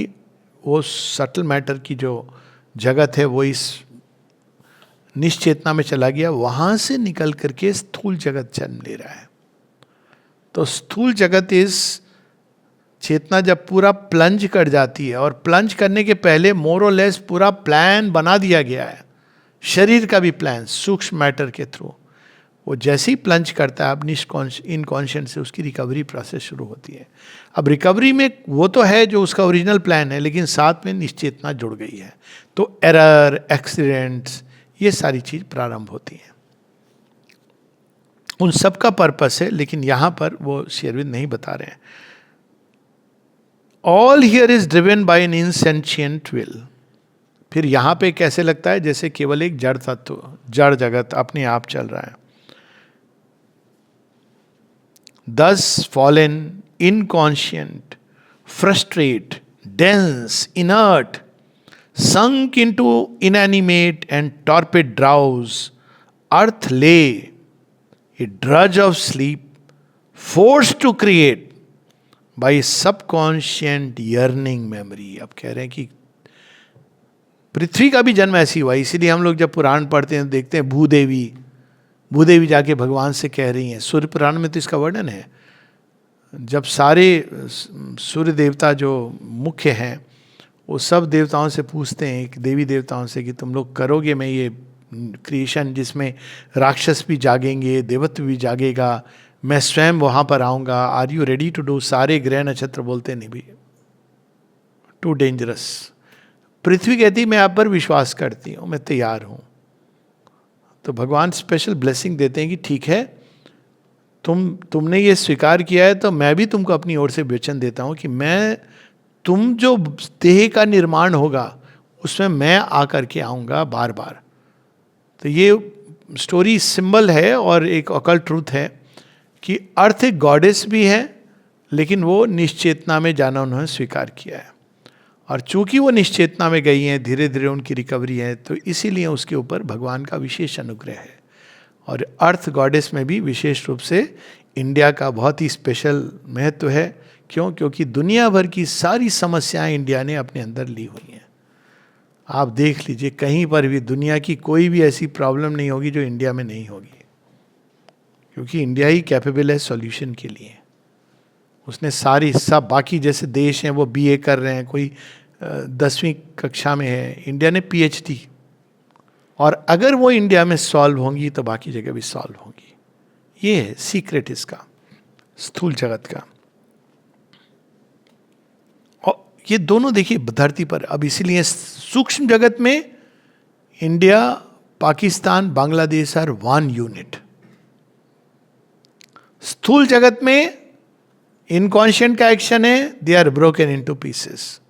वो सटल मैटर की जो जगत है वो इस निश्चेतना में चला गया, वहां से निकल करके स्थूल जगत जन्म ले रहा है। तो स्थूल जगत इस चेतना जब पूरा प्लंज कर जाती है, और प्लंज करने के पहले मोर और लेस पूरा प्लान बना दिया गया है, शरीर का भी प्लान सूक्ष्म मैटर के थ्रू, वो जैसे ही प्लंज करता है, अब इनकॉन्शियंट से उसकी रिकवरी प्रोसेस शुरू होती है। अब रिकवरी में वो तो है जो उसका ओरिजिनल प्लान है, लेकिन साथ में निश्चेतना जुड़ गई है, तो एरर, एक्सीडेंट्स, ये सारी चीज प्रारंभ होती है। उन सब का पर्पस है, लेकिन यहां पर वो श्री अरविंद नहीं बता रहे हैं। All here is driven by an insentient will. फिर यहां पे कैसे लगता है जैसे केवल एक जड़ तत्व, जड़ जगत अपने आप चल रहा है। दस fallen, inconscient, frustrate, dense, inert, sunk into inanimate and torpid drowse, earth lay, a drudge of sleep, forced to create by subconscient yearning memory. अब कह रहे हैं कि पृथ्वी का भी जन्म ऐसी हुआ। इसीलिए हम लोग जब पुराण पढ़ते हैं देखते हैं भूदेवी जाके भगवान से कह रही हैं। सूर्य पुराण में तो इसका वर्णन है, जब सारे सूर्य देवता जो मुख्य हैं वो सब देवताओं से पूछते हैं, देवी देवताओं से, कि तुम लोग करोगे मैं ये क्रिएशन जिसमें राक्षस भी जागेंगे, देवत्व भी जागेगा, मैं स्वयं वहाँ पर आऊँगा, are you ready to do? सारे ग्रह नक्षत्र बोलते नहीं भी, टू डेंजरस। पृथ्वी कहती मैं आप पर विश्वास करती हूँ, मैं तैयार हूँ। तो भगवान स्पेशल ब्लेसिंग देते हैं कि ठीक है, तुमने ये स्वीकार किया है, तो मैं भी तुमको अपनी ओर से वचन देता हूँ कि मैं, तुम जो देह का निर्माण होगा उसमें मैं आकर के आऊँगा बार बार। तो ये स्टोरी सिंबल है और एक अकल्ट ट्रूथ है कि अर्थ एक गॉडेस भी है, लेकिन वो निश्चेतना में जाना उन्होंने स्वीकार किया है, और चूंकि वो निश्चेतना में गई हैं, धीरे धीरे उनकी रिकवरी है, तो इसीलिए उसके ऊपर भगवान का विशेष अनुग्रह है। और अर्थ गॉडेस में भी विशेष रूप से इंडिया का बहुत ही स्पेशल महत्व है। क्यों? क्योंकि दुनिया भर की सारी समस्याएं इंडिया ने अपने अंदर ली हुई हैं। आप देख लीजिए, कहीं पर भी दुनिया की कोई भी ऐसी प्रॉब्लम नहीं होगी जो इंडिया में नहीं होगी, क्योंकि इंडिया ही कैपेबल है सॉल्यूशन के लिए। उसने सारी, सब बाकी जैसे देश हैं वो बीए कर रहे हैं, कोई 10वीं कक्षा में है, इंडिया ने पीएचडी, और अगर वो इंडिया में सॉल्व होंगी तो बाकी जगह भी सॉल्व होंगी। ये है सीक्रेट इसका, स्थूल जगत का। और ये दोनों देखिए धरती पर, अब इसीलिए सूक्ष्म जगत में India, Pakistan, Bangladesh are one unit. स्थूल जगत में इनकॉन्शियंट का एक्शन है, they are broken into pieces.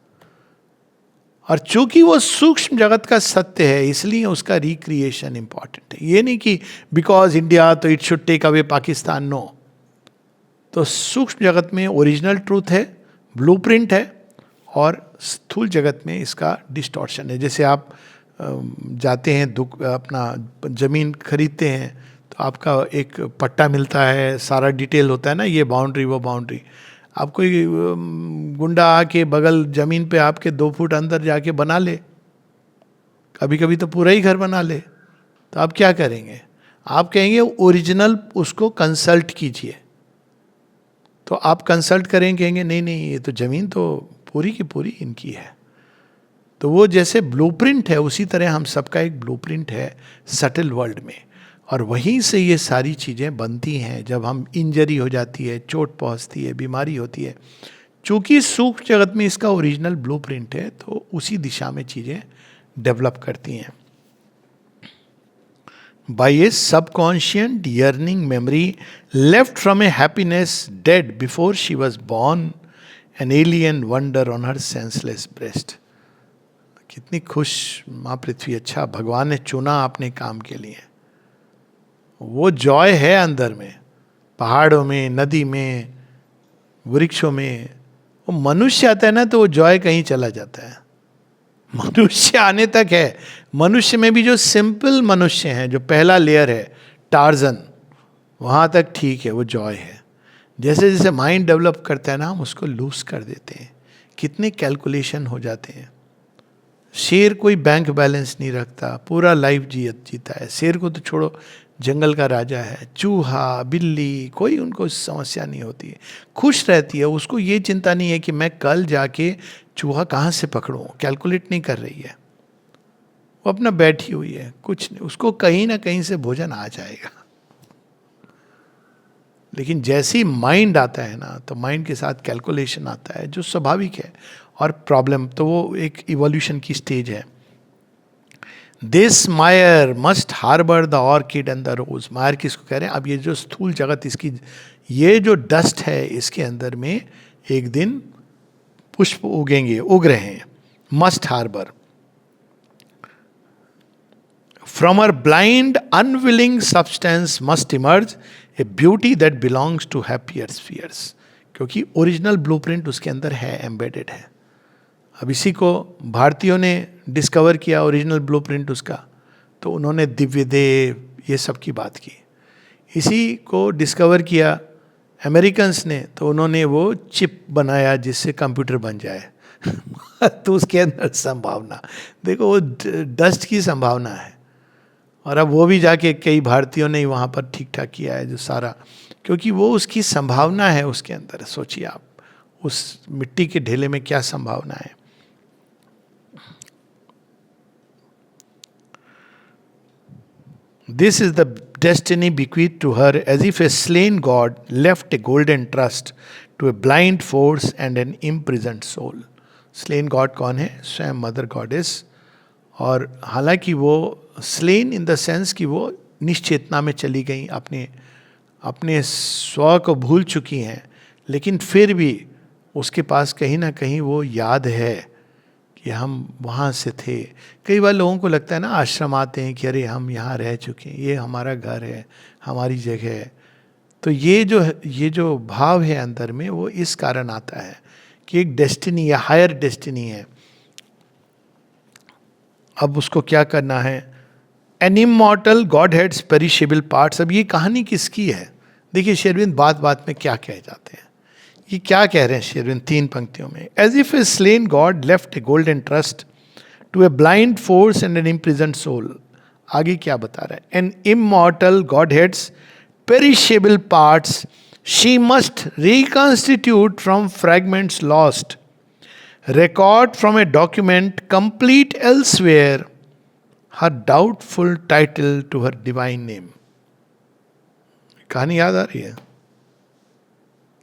और चूंकि वो सूक्ष्म जगत का सत्य है, इसलिए उसका रिक्रिएशन इंपॉर्टेंट है। ये नहीं कि बिकॉज इंडिया तो it should take away Pakistan, no. तो सूक्ष्म जगत में ओरिजिनल ट्रूथ है, ब्लूप्रिंट है, और स्थूल जगत में इसका डिस्टॉर्शन है. जैसे आप जाते हैं अपना ज़मीन खरीदते हैं तो आपका एक पट्टा मिलता है, सारा डिटेल होता है ना, ये बाउंड्री वो बाउंड्री. आप कोई गुंडा आके बगल ज़मीन पे आपके 2 फुट अंदर जाके बना ले, कभी कभी तो पूरा ही घर बना ले, तो आप क्या करेंगे? आप कहेंगे ओरिजिनल उसको कंसल्ट कीजिए. तो आप कंसल्ट करेंगे, कहेंगे नहीं नहीं ये तो ज़मीन तो पूरी की पूरी इनकी है. तो वो जैसे ब्लूप्रिंट है, उसी तरह हम सबका एक ब्लूप्रिंट है सटल वर्ल्ड में. और वहीं से ये सारी चीज़ें बनती हैं. जब हम इंजरी हो जाती है, चोट पहुंचती है, बीमारी होती है, चूंकि सूक्ष्म जगत में इसका ओरिजिनल ब्लूप्रिंट है, तो उसी दिशा में चीज़ें डेवलप करती हैं. By a subconscious yearning memory left from a happiness dead before she was born, an alien wonder on her senseless breast. कितनी खुश माँ पृथ्वी, अच्छा भगवान ने चुना आपने काम के लिए. वो जॉय है अंदर में, पहाड़ों में, नदी में, वृक्षों में. वो मनुष्य आता है ना तो वो जॉय कहीं चला जाता है. मनुष्य आने तक है. मनुष्य में भी जो सिंपल मनुष्य हैं, जो पहला लेयर है टार्जन, वहाँ तक ठीक है, वो जॉय है. जैसे जैसे माइंड डेवलप करता है ना, हम उसको लूज कर देते हैं. कितने कैलकुलेशन हो जाते हैं. शेर कोई बैंक बैलेंस नहीं रखता, पूरा लाइफ जीता है. शेर को तो छोड़ो, जंगल का राजा है. चूहा, बिल्ली, कोई उनको समस्या नहीं होती है, खुश रहती है. उसको ये चिंता नहीं है कि मैं कल जाके चूहा कहाँ से पकड़ूं, कैलकुलेट नहीं कर रही है. वो अपना बैठी हुई है, कुछ नहीं, उसको कहीं ना कहीं से भोजन आ जाएगा. लेकिन जैसे ही माइंड आता है ना, तो माइंड के साथ कैलकुलेशन आता है, जो स्वाभाविक है. और प्रॉब्लम तो वो एक इवोल्यूशन की स्टेज है. This mire must harbour the orchid and the rose. Mire किसको कह रहे हैं? अब ये जो स्थूल जगत, इसकी ये जो डस्ट है, इसके अंदर में एक दिन पुष्प उगेंगे, उग रहे हैं. Must harbour from our blind unwilling substance must emerge a beauty that belongs to happier spheres. क्योंकि ओरिजिनल ब्लूप्रिंट उसके अंदर है, एम्बेडेड है. अब इसी को भारतीयों ने डिस्कवर किया, ओरिजिनल ब्लूप्रिंट उसका. तो उन्होंने दिव्य देव ये सब की बात की. इसी को डिस्कवर किया अमेरिकन्स ने, तो उन्होंने वो चिप बनाया जिससे कंप्यूटर बन जाए. तो उसके अंदर संभावना देखो, वो डस्ट की संभावना है. और अब वो भी जाके कई भारतीयों ने वहाँ पर ठीक ठाक किया है जो सारा, क्योंकि वो उसकी संभावना है उसके अंदर. सोचिए आप, उस मिट्टी के ढेले में क्या संभावना है. This is the destiny bequeathed to her, as if a slain god left a golden trust to a blind force and an imprisoned soul. Slain god कौन है? स्वयं मदर गॉडेस. और हालांकि वो स्लेन इन द सेंस कि वो निश्चेतना में चली गई, अपने स्व को भूल चुकी हैं, लेकिन फिर भी उसके पास कहीं ना कहीं वो याद है कि हम वहाँ से थे. कई बार लोगों को लगता है ना, आश्रम आते हैं कि अरे हम यहाँ रह चुके हैं, ये हमारा घर है, हमारी जगह है. तो ये जो भाव है अंदर में, वो इस कारण आता है कि एक डेस्टिनी या हायर डेस्टिनी है. अब उसको क्या करना है? An immortal godhead's perishable parts. अब ये कहानी किसकी है? देखिए श्री अरविंद बात बात में क्या कह जाते हैं. ये क्या कह रहे हैं श्री अरविंद 3 पंक्तियों में? As if a slain god left a golden trust to a blind force and an imprisoned soul. आगे क्या बता रहा है? An immortal godhead's perishable parts she must reconstitute from fragments lost, record from a document complete elsewhere her doubtful title to her divine name. कहानी याद आ रही है?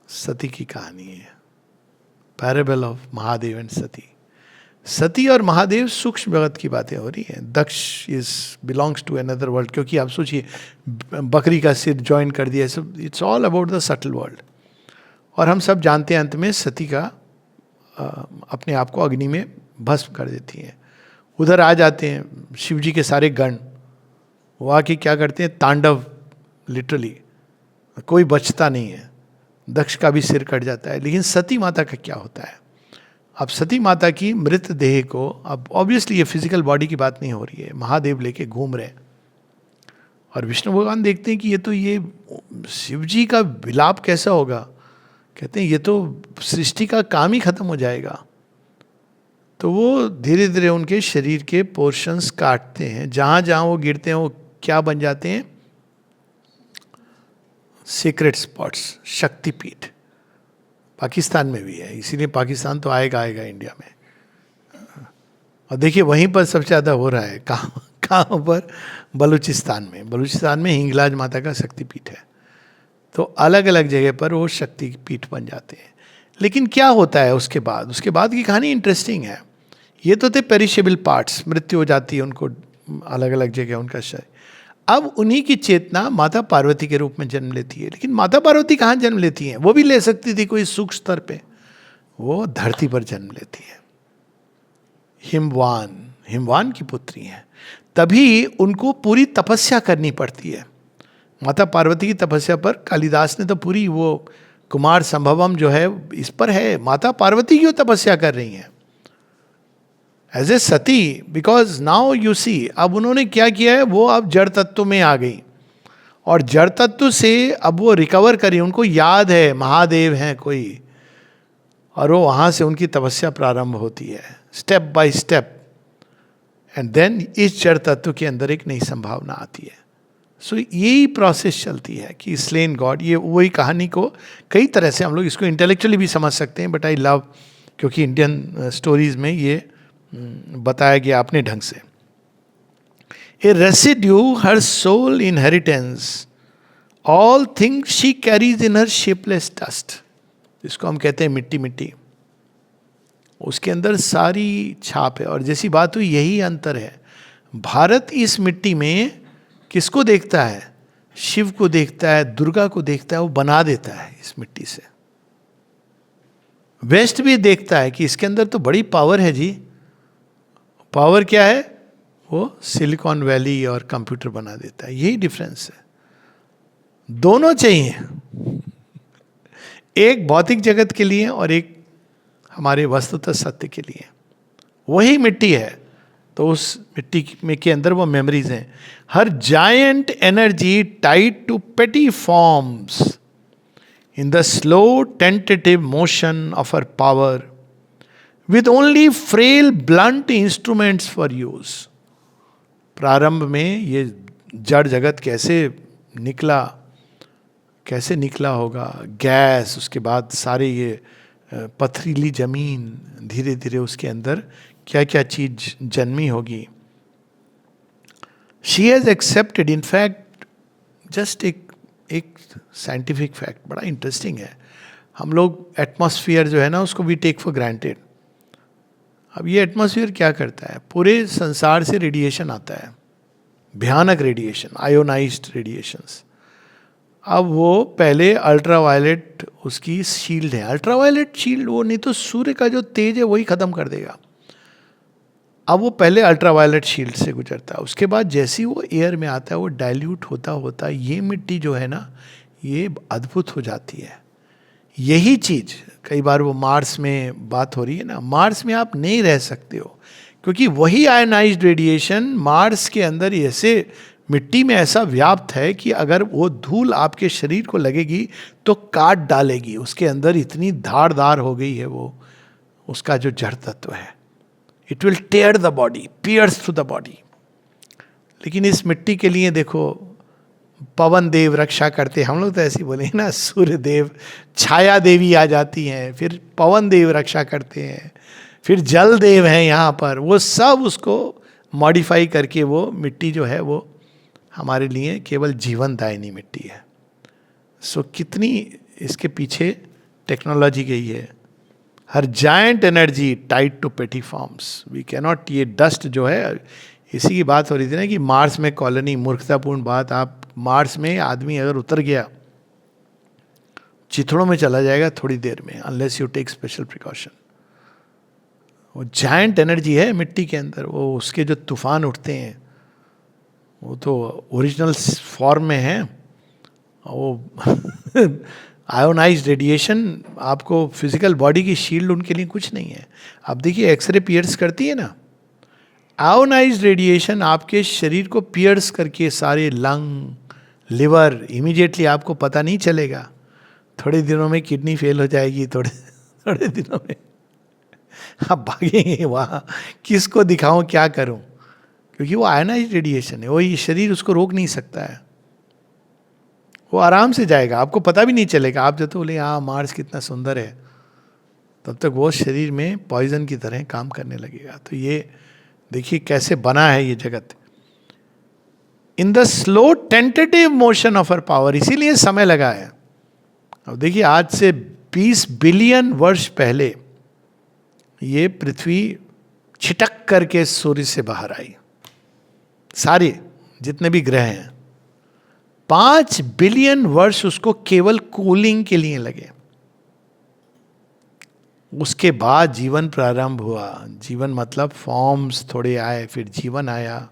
सती की कहानी है, parable of Mahadev and Sati. Sati और महादेव सूक्ष्म जगत की बातें हो रही हैं. Daksha is belongs to another world, क्योंकि आप सोचिए बकरी का सिर ज्वाइन कर दिया. It's all about the subtle world. और हम सब जानते हैं अंत में सती का अपने आप को अग्नि में भस्म कर देती हैं. उधर आ जाते हैं शिव जी के सारे गण, वो आके क्या करते हैं? तांडव, लिटरली कोई बचता नहीं है. दक्ष का भी सिर कट जाता है। लेकिन सती माता का क्या होता है? अब सती माता की मृत देह को, अब ऑब्वियसली ये फिजिकल बॉडी की बात नहीं हो रही है, महादेव लेके घूम रहे हैं और विष्णु भगवान देखते हैं कि ये शिव जी का विलाप कैसा होगा। कहते हैं ये तो सृष्टि का काम ही खत्म हो जाएगा। तो वो धीरे धीरे उनके शरीर के पोर्शंस काटते हैं, जहाँ जहाँ वो गिरते हैं वो क्या बन जाते हैं? सीक्रेट स्पॉट्स, शक्तिपीठ। पाकिस्तान में भी है, इसीलिए पाकिस्तान तो आएगा इंडिया में। और देखिए वहीं पर सबसे ज़्यादा हो रहा है, कहाँ पर? बलूचिस्तान में। बलूचिस्तान में हिंगलाज माता का शक्तिपीठ है। तो अलग अलग जगह पर वो शक्तिपीठ बन जाते हैं। लेकिन क्या होता है उसके बाद? उसके बाद की कहानी इंटरेस्टिंग है। ये तो थे पेरिशेबल पार्ट्स, मृत्यु हो जाती है उनको, अलग अलग जगह उनका शरीर। अब उन्हीं की चेतना माता पार्वती के रूप में जन्म लेती है। लेकिन माता पार्वती कहाँ जन्म लेती हैं? वो भी ले सकती थी कोई सूक्ष्म स्तर पे, वो धरती पर जन्म लेती है। हिमवान की पुत्री हैं। तभी उनको पूरी तपस्या करनी पड़ती है। माता पार्वती की तपस्या पर कालिदास ने तो पूरी वो कुमार संभवम जो है इस पर है, माता पार्वती क्यों तपस्या कर रही हैं as a Sati, because now you see, अब उन्होंने क्या किया है, वो अब जड़ तत्व में आ गई और जड़ तत्व से अब वो रिकवर करी। उनको याद है महादेव हैं कोई, और वो वहाँ से उनकी तपस्या प्रारंभ होती है step by step. And then इस जड़ तत्व के अंदर एक नई संभावना आती है। सो यही प्रोसेस चलती है कि स्लेन गॉड, ये वही कहानी को कई तरह से हम लोग इसको इंटेलेक्चुअली भी समझ सकते हैं, बट आई लव, क्योंकि इंडियन स्टोरीज में ये बताया गया अपने ढंग से। A residue her soul inheritance, all things she carries in her shapeless dust, इसको हम कहते हैं मिट्टी मिट्टी। उसके अंदर सारी छाप है। और जैसी बात हुई यही अंतर है, भारत इस मिट्टी में किसको देखता है? शिव को देखता है, दुर्गा को देखता है, वो बना देता है इस मिट्टी से। वेस्ट भी देखता है कि इसके अंदर तो बड़ी पावर है जी। पावर क्या है? वो सिलिकॉन वैली और कंप्यूटर बना देता है। यही डिफरेंस है। दोनों चाहिए, एक भौतिक जगत के लिए और एक हमारे वस्तुतः सत्य के लिए। वही मिट्टी है, तो उस मिट्टी में के अंदर वो मेमोरीज हैं। Her giant energy tied to petty forms in the slow tentative motion of her power with only frail blunt instruments for use. प्रारंभ में ये जड़ जगत कैसे निकला होगा, गैस, उसके बाद सारे ये पथरीली जमीन, धीरे धीरे उसके अंदर क्या क्या चीज जन्मी होगी। She has accepted, in fact just एक साइंटिफिक फैक्ट बड़ा इंटरेस्टिंग है। हम लोग एटमॉस्फेयर जो है ना उसको भी टेक फॉर ग्रांटेड। अब ये एटमॉस्फेयर क्या करता है? पूरे संसार से रेडिएशन आता है, भयानक रेडिएशन, आयोनाइज्ड रेडिएशंस। अब वो पहले अल्ट्रावायलेट उसकी शील्ड है। अल्ट्रावायलेट शील्ड वो नहीं तो सूर्य का जो तेज है वही खत्म कर देगा। अब वो पहले अल्ट्रावायलेट शील्ड से गुजरता है, उसके बाद जैसे ही वो एयर में आता है वो डाइल्यूट होता होता ये मिट्टी जो है ना ये अद्भुत हो जाती है। यही चीज कई बार वो मार्स में बात हो रही है ना, मार्स में आप नहीं रह सकते हो क्योंकि वही आयनाइज्ड रेडिएशन मार्स के अंदर ऐसे मिट्टी में ऐसा व्याप्त है कि अगर वो धूल आपके शरीर को लगेगी तो काट डालेगी। उसके अंदर इतनी धारदार हो गई है वो, उसका जो जड़ तत्व है। It will tier the body, piers through the body. लेकिन इस मिट्टी के लिए देखो, पवन देव रक्षा करते, हम लोग तो ऐसे ही बोले ना, सूर्य देव, छाया देवी आ जाती हैं, फिर पवन देव रक्षा करते हैं, फिर जल देव हैं यहाँ पर, वो सब उसको मॉडिफाई करके वो मिट्टी जो है वो हमारे लिए केवल जीवनदायिनी मिट्टी है। सो कितनी इसके पीछे टेक्नोलॉजी गई है। हर giant energy tied to petty forms, we cannot, ये डस्ट जो है, इसी की बात हो रही थी ना कि मार्स में कॉलोनी, मूर्खतापूर्ण बात। आप मार्स में आदमी अगर उतर गया चिथड़ों में चला जाएगा थोड़ी देर में, unless you take special precaution. वो जायंट एनर्जी है मिट्टी के अंदर, वो उसके जो तूफान उठते हैं वो तो ओरिजिनल फॉर्म में है। वो आयोनाइज्ड रेडिएशन आपको फिजिकल बॉडी की शील्ड उनके लिए कुछ नहीं है. अब देखिए एक्सरे पियर्स करती है ना, आयोनाइज्ड रेडिएशन आपके शरीर को पियर्स करके सारे लंग, लिवर, इमीडिएटली आपको पता नहीं चलेगा. थोड़े दिनों में किडनी फेल हो जाएगी, थोड़े थोड़े दिनों में आप भागेंगे वहाँ, किसको दिखाऊं, क्या करूं, क्योंकि वो आयनाइज्ड रेडिएशन है. वो ये शरीर उसको रोक नहीं सकता है, वो आराम से जाएगा, आपको पता भी नहीं चलेगा. आप जब तो बोले हाँ मार्स कितना सुंदर है, तब तक वो शरीर में पॉइजन की तरह काम करने लगेगा. तो ये देखिए कैसे बना है ये जगत. In the slow tentative motion of her power, इसीलिए समय लगा है. अब देखिए आज से 20 बिलियन वर्ष पहले ये पृथ्वी छिटक करके सूर्य से बाहर आई. सारे जितने भी ग्रह हैं, 5 बिलियन वर्ष उसको केवल कूलिंग के लिए लगे. उसके बाद जीवन प्रारंभ हुआ. जीवन मतलब फॉर्म्स थोड़े आए, फिर जीवन आया.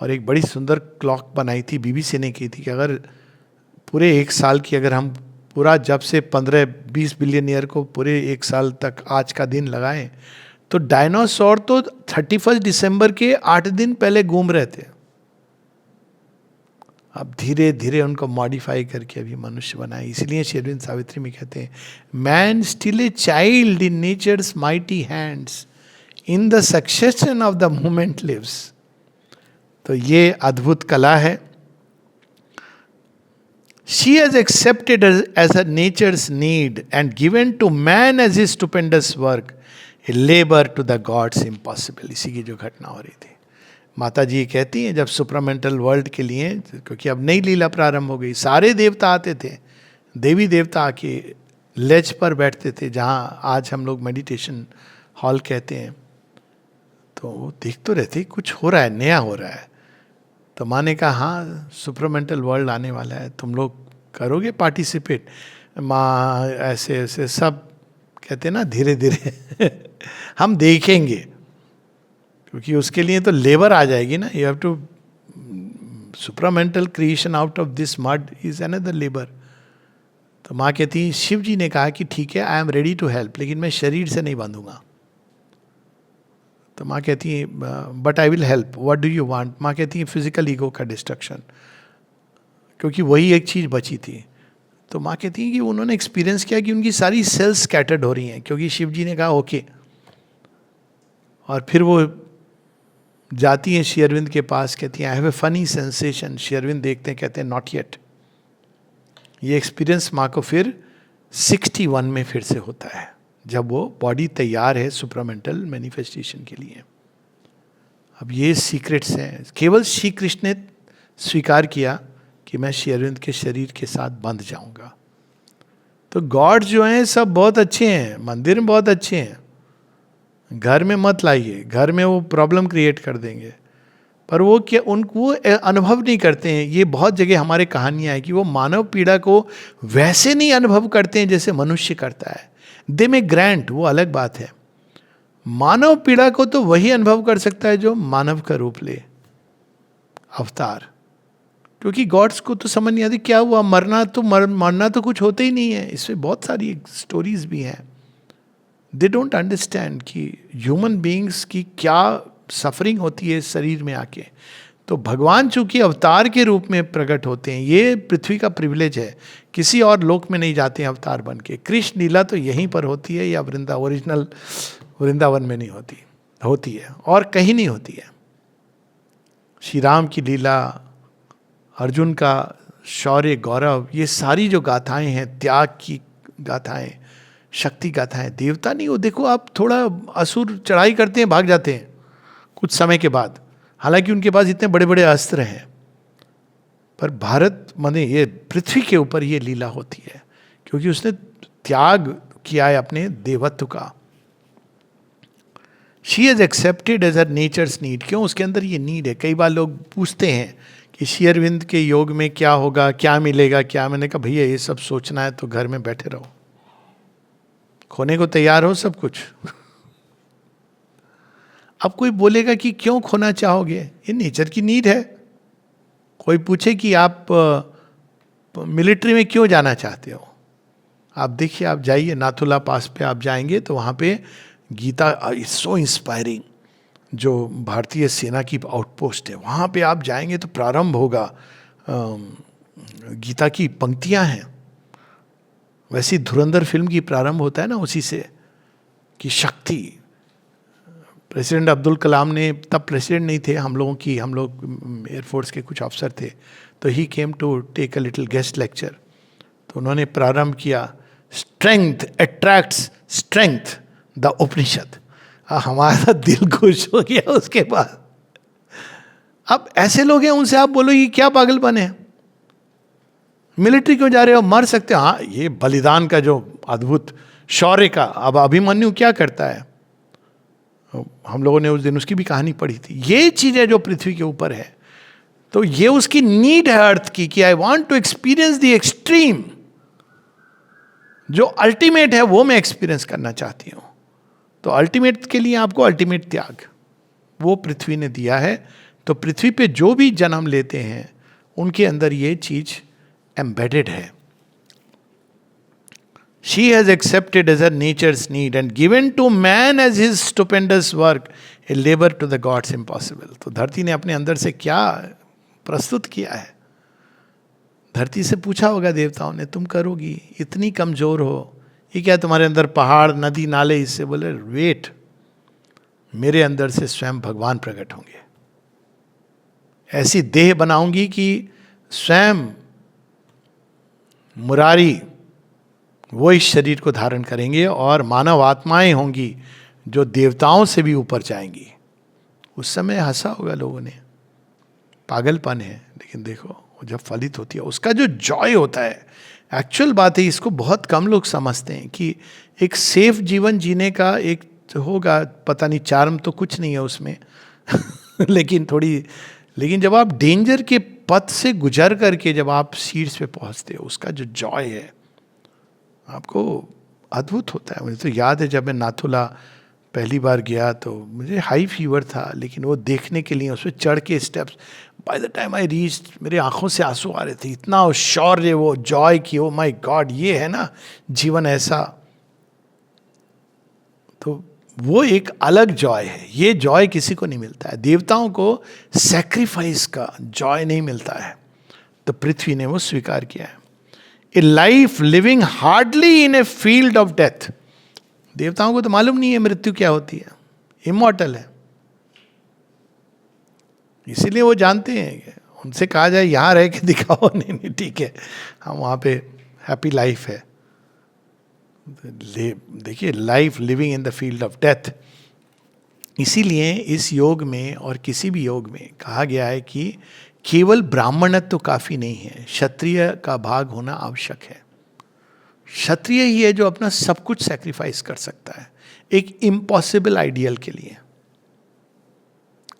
और एक बड़ी सुंदर क्लॉक बनाई थी, बीबीसी ने की थी कि अगर पूरे एक साल की, अगर हम पूरा जब से 15-20 बिलियन ईयर को पूरे एक साल तक आज का दिन लगाएं, तो डायनासोर तो 31 दिसंबर के 8 दिन पहले घूम रहे थे. अब धीरे धीरे उनको मॉडिफाई करके अभी मनुष्य बनाए. इसलिए श्री अरविंद सावित्री में कहते हैं, man still a child in nature's mighty hands, in the succession of the moment lives. तो ये अद्भुत कला है. She has accepted as her nature's need and given to man as his stupendous work a labor to the gods impossible. इसी की जो घटना हो रही थी. माता जी कहती हैं जब सुपरामेंटल वर्ल्ड के लिए, क्योंकि अब नई लीला प्रारंभ हो गई, सारे देवता आते थे, देवी देवता आके लेज पर बैठते थे, जहाँ आज हम लोग मेडिटेशन हॉल कहते हैं. तो वो देख तो रहते कुछ हो रहा है, नया हो रहा है. तो माँ ने कहा हाँ सुपरामेंटल वर्ल्ड आने वाला है, तुम लोग करोगे पार्टिसिपेट. माँ ऐसे ऐसे सब कहते ना धीरे धीरे हम देखेंगे, क्योंकि उसके लिए तो लेबर आ जाएगी ना. You have to supramental creation out of this mud is another labour. तो माँ कहती शिव जी ने कहा कि ठीक है I am ready to help, लेकिन मैं शरीर से नहीं बांधूंगा. तो माँ कहती है but I will help, what do you want. माँ कहती है फिजिकल ईगो का डिस्ट्रक्शन, क्योंकि वही एक चीज़ बची थी. तो माँ कहती है कि उन्होंने एक्सपीरियंस किया कि उनकी सारी सेल्स स्कैटर्ड हो रही हैं, क्योंकि शिव जी ने कहा ओके. और फिर वो जाती हैं श्री अरविंद के पास, कहती हैं I have a funny sensation. Shri Aurobindo देखते हैं, कहते हैं नॉट येट. ये एक्सपीरियंस माँ को फिर 61 में फिर से होता है, जब वो बॉडी तैयार है सुपरामेंटल मैनिफेस्टेशन के लिए. अब ये सीक्रेट्स हैं, केवल श्री कृष्ण ने स्वीकार किया कि मैं श्री अरविंद के शरीर के साथ बंध जाऊंगा. तो गॉड जो हैं सब बहुत अच्छे हैं, मंदिर में बहुत अच्छे हैं, घर में मत लाइए, घर में वो प्रॉब्लम क्रिएट कर देंगे. पर वो क्या उनको अनुभव नहीं करते हैं. ये बहुत जगह हमारे कहानियाँ हैं कि वो मानव पीड़ा को वैसे नहीं अनुभव करते हैं जैसे मनुष्य करता है. दे में ग्रांट, वो अलग बात है. मानव पीड़ा को तो वही अनुभव कर सकता है जो मानव का रूप ले, अवतार. क्योंकि गॉड्स को तो समझ नहीं आती क्या हुआ, मरना तो कुछ होता ही नहीं है. इसमें बहुत सारी स्टोरीज भी हैं. दे डोंट अंडरस्टैंड कि ह्यूमन बीइंग्स की क्या सफरिंग होती है शरीर में आके. तो भगवान चूंकि अवतार के रूप में प्रकट होते हैं, ये पृथ्वी का प्रिविलेज है. किसी और लोक में नहीं जाते हैं अवतार बन के. कृष्ण लीला तो यहीं पर होती है, या ओरिजिनल वृंदावन में नहीं होती है और कहीं नहीं होती है. श्री राम की लीला, अर्जुन का शौर्य गौरव, ये सारी जो गाथाएं हैं, त्याग की गाथाएं, शक्ति गाथाएं, देवता नहीं. वो देखो आप थोड़ा असुर चढ़ाई करते हैं, भाग जाते हैं कुछ समय के बाद, हालांकि उनके पास इतने बड़े बड़े अस्त्र हैं. पर भारत माने ये पृथ्वी के ऊपर ये लीला होती है क्योंकि उसने त्याग किया है अपने देवत्व का. She has accepted as her nature's need. क्यों? उसके अंदर ये नीड है. कई बार लोग पूछते हैं कि श्री अरविंद के योग में क्या होगा, क्या मिलेगा, क्या. मैंने कहा भैया ये सब सोचना है तो घर में बैठे रहो, खोने को तैयार हो सब कुछ. अब कोई बोलेगा कि क्यों खोना चाहोगे, ये नेचर की नीड है. कोई पूछे कि आप मिलिट्री में क्यों जाना चाहते हो? आप देखिए, आप जाइए नाथुला पास पे, आप जाएंगे तो वहाँ पे गीता इज सो इंस्पायरिंग, जो भारतीय सेना की आउटपोस्ट है, वहाँ पे आप जाएंगे तो प्रारंभ होगा, गीता की पंक्तियाँ हैं। वैसी धुरंधर फिल्म की प्रारंभ होता है ना उसी से, कि शक्ति। प्रेसिडेंट अब्दुल कलाम ने, तब प्रेसिडेंट नहीं थे, हम लोग एयरफोर्स के कुछ अफसर थे, तो he came to take a little guest lecture. तो उन्होंने प्रारंभ किया, strength attracts strength, the Upanishad. हमारा दिल खुश हो गया उसके बाद। अब ऐसे लोग हैं, उनसे आप बोलो ये क्या पागलपन है, मिलिट्री क्यों जा रहे हो, मर सकते हो। हाँ, ये बलिदान का जो अद्भुत शौर्य का, अब अभिमन्यु क्या करता है, हम लोगों ने उस दिन उसकी भी कहानी पढ़ी थी। ये चीजें जो पृथ्वी के ऊपर है, तो ये उसकी नीड है अर्थ की, कि I want to experience the extreme, जो अल्टीमेट है वो मैं एक्सपीरियंस करना चाहती हूं। तो अल्टीमेट के लिए आपको अल्टीमेट त्याग वो पृथ्वी ने दिया है। तो पृथ्वी पे जो भी जन्म लेते हैं उनके अंदर ये चीज एम्बेडेड है। She has accepted as her nature's need and given to man as his stupendous work a labor to the gods impossible. तो धरती ने अपने अंदर से क्या प्रस्तुत किया है? धरती से पूछा होगा देवताओं ने, तुम करोगी, इतनी कमजोर हो, ये क्या तुम्हारे अंदर पहाड़ नदी नाले, इससे बोले वेट, मेरे अंदर से स्वयं भगवान प्रकट होंगे, ऐसी देह बनाऊंगी कि स्वयं मुरारी वो इस शरीर को धारण करेंगे, और मानव आत्माएं होंगी जो देवताओं से भी ऊपर जाएंगी। उस समय हंसा होगा लोगों ने, पागलपन है, लेकिन देखो वो जब फलित होती है उसका जो जॉय होता है। एक्चुअल बात है, इसको बहुत कम लोग समझते हैं कि एक सेफ जीवन जीने का एक होगा, पता नहीं चार्म तो कुछ नहीं है उसमें लेकिन जब आप डेंजर के पथ से गुजर करके जब आप सीट्स पे पहुंचते हो, उसका जो जॉय है आपको अद्भुत होता है। मुझे तो याद है जब मैं नाथुला पहली बार गया तो मुझे हाई फीवर था, लेकिन वो देखने के लिए उस पर चढ़ के steps, by the time I reach, मेरे आंखों से आंसू आ रहे थे, इतना शौर्य, वो जॉय की, ओ माय गॉड, ये है ना जीवन ऐसा। तो वो एक अलग जॉय है, ये जॉय किसी को नहीं मिलता है। देवताओं को सैक्रिफाइस का जॉय नहीं मिलता है, तो पृथ्वी ने वो स्वीकार किया है। A life living hardly in a field of death. देवताओं को तो मालूम नहीं है मृत्यु क्या होती है, इमॉर्टल है, इसीलिए वो जानते हैं कि उनसे कहा जाए यहां रह के दिखाओ, नहीं नहीं ठीक है, हम वहां पे हैप्पी लाइफ है। देखिए, life living in the field of death. इसीलिए इस योग में और किसी भी योग में कहा गया है कि केवल ब्राह्मणत्व तो काफी नहीं है, क्षत्रिय का भाग होना आवश्यक है। क्षत्रिय ही है जो अपना सब कुछ सैक्रिफाइस कर सकता है एक इम्पॉसिबल आइडियल के लिए।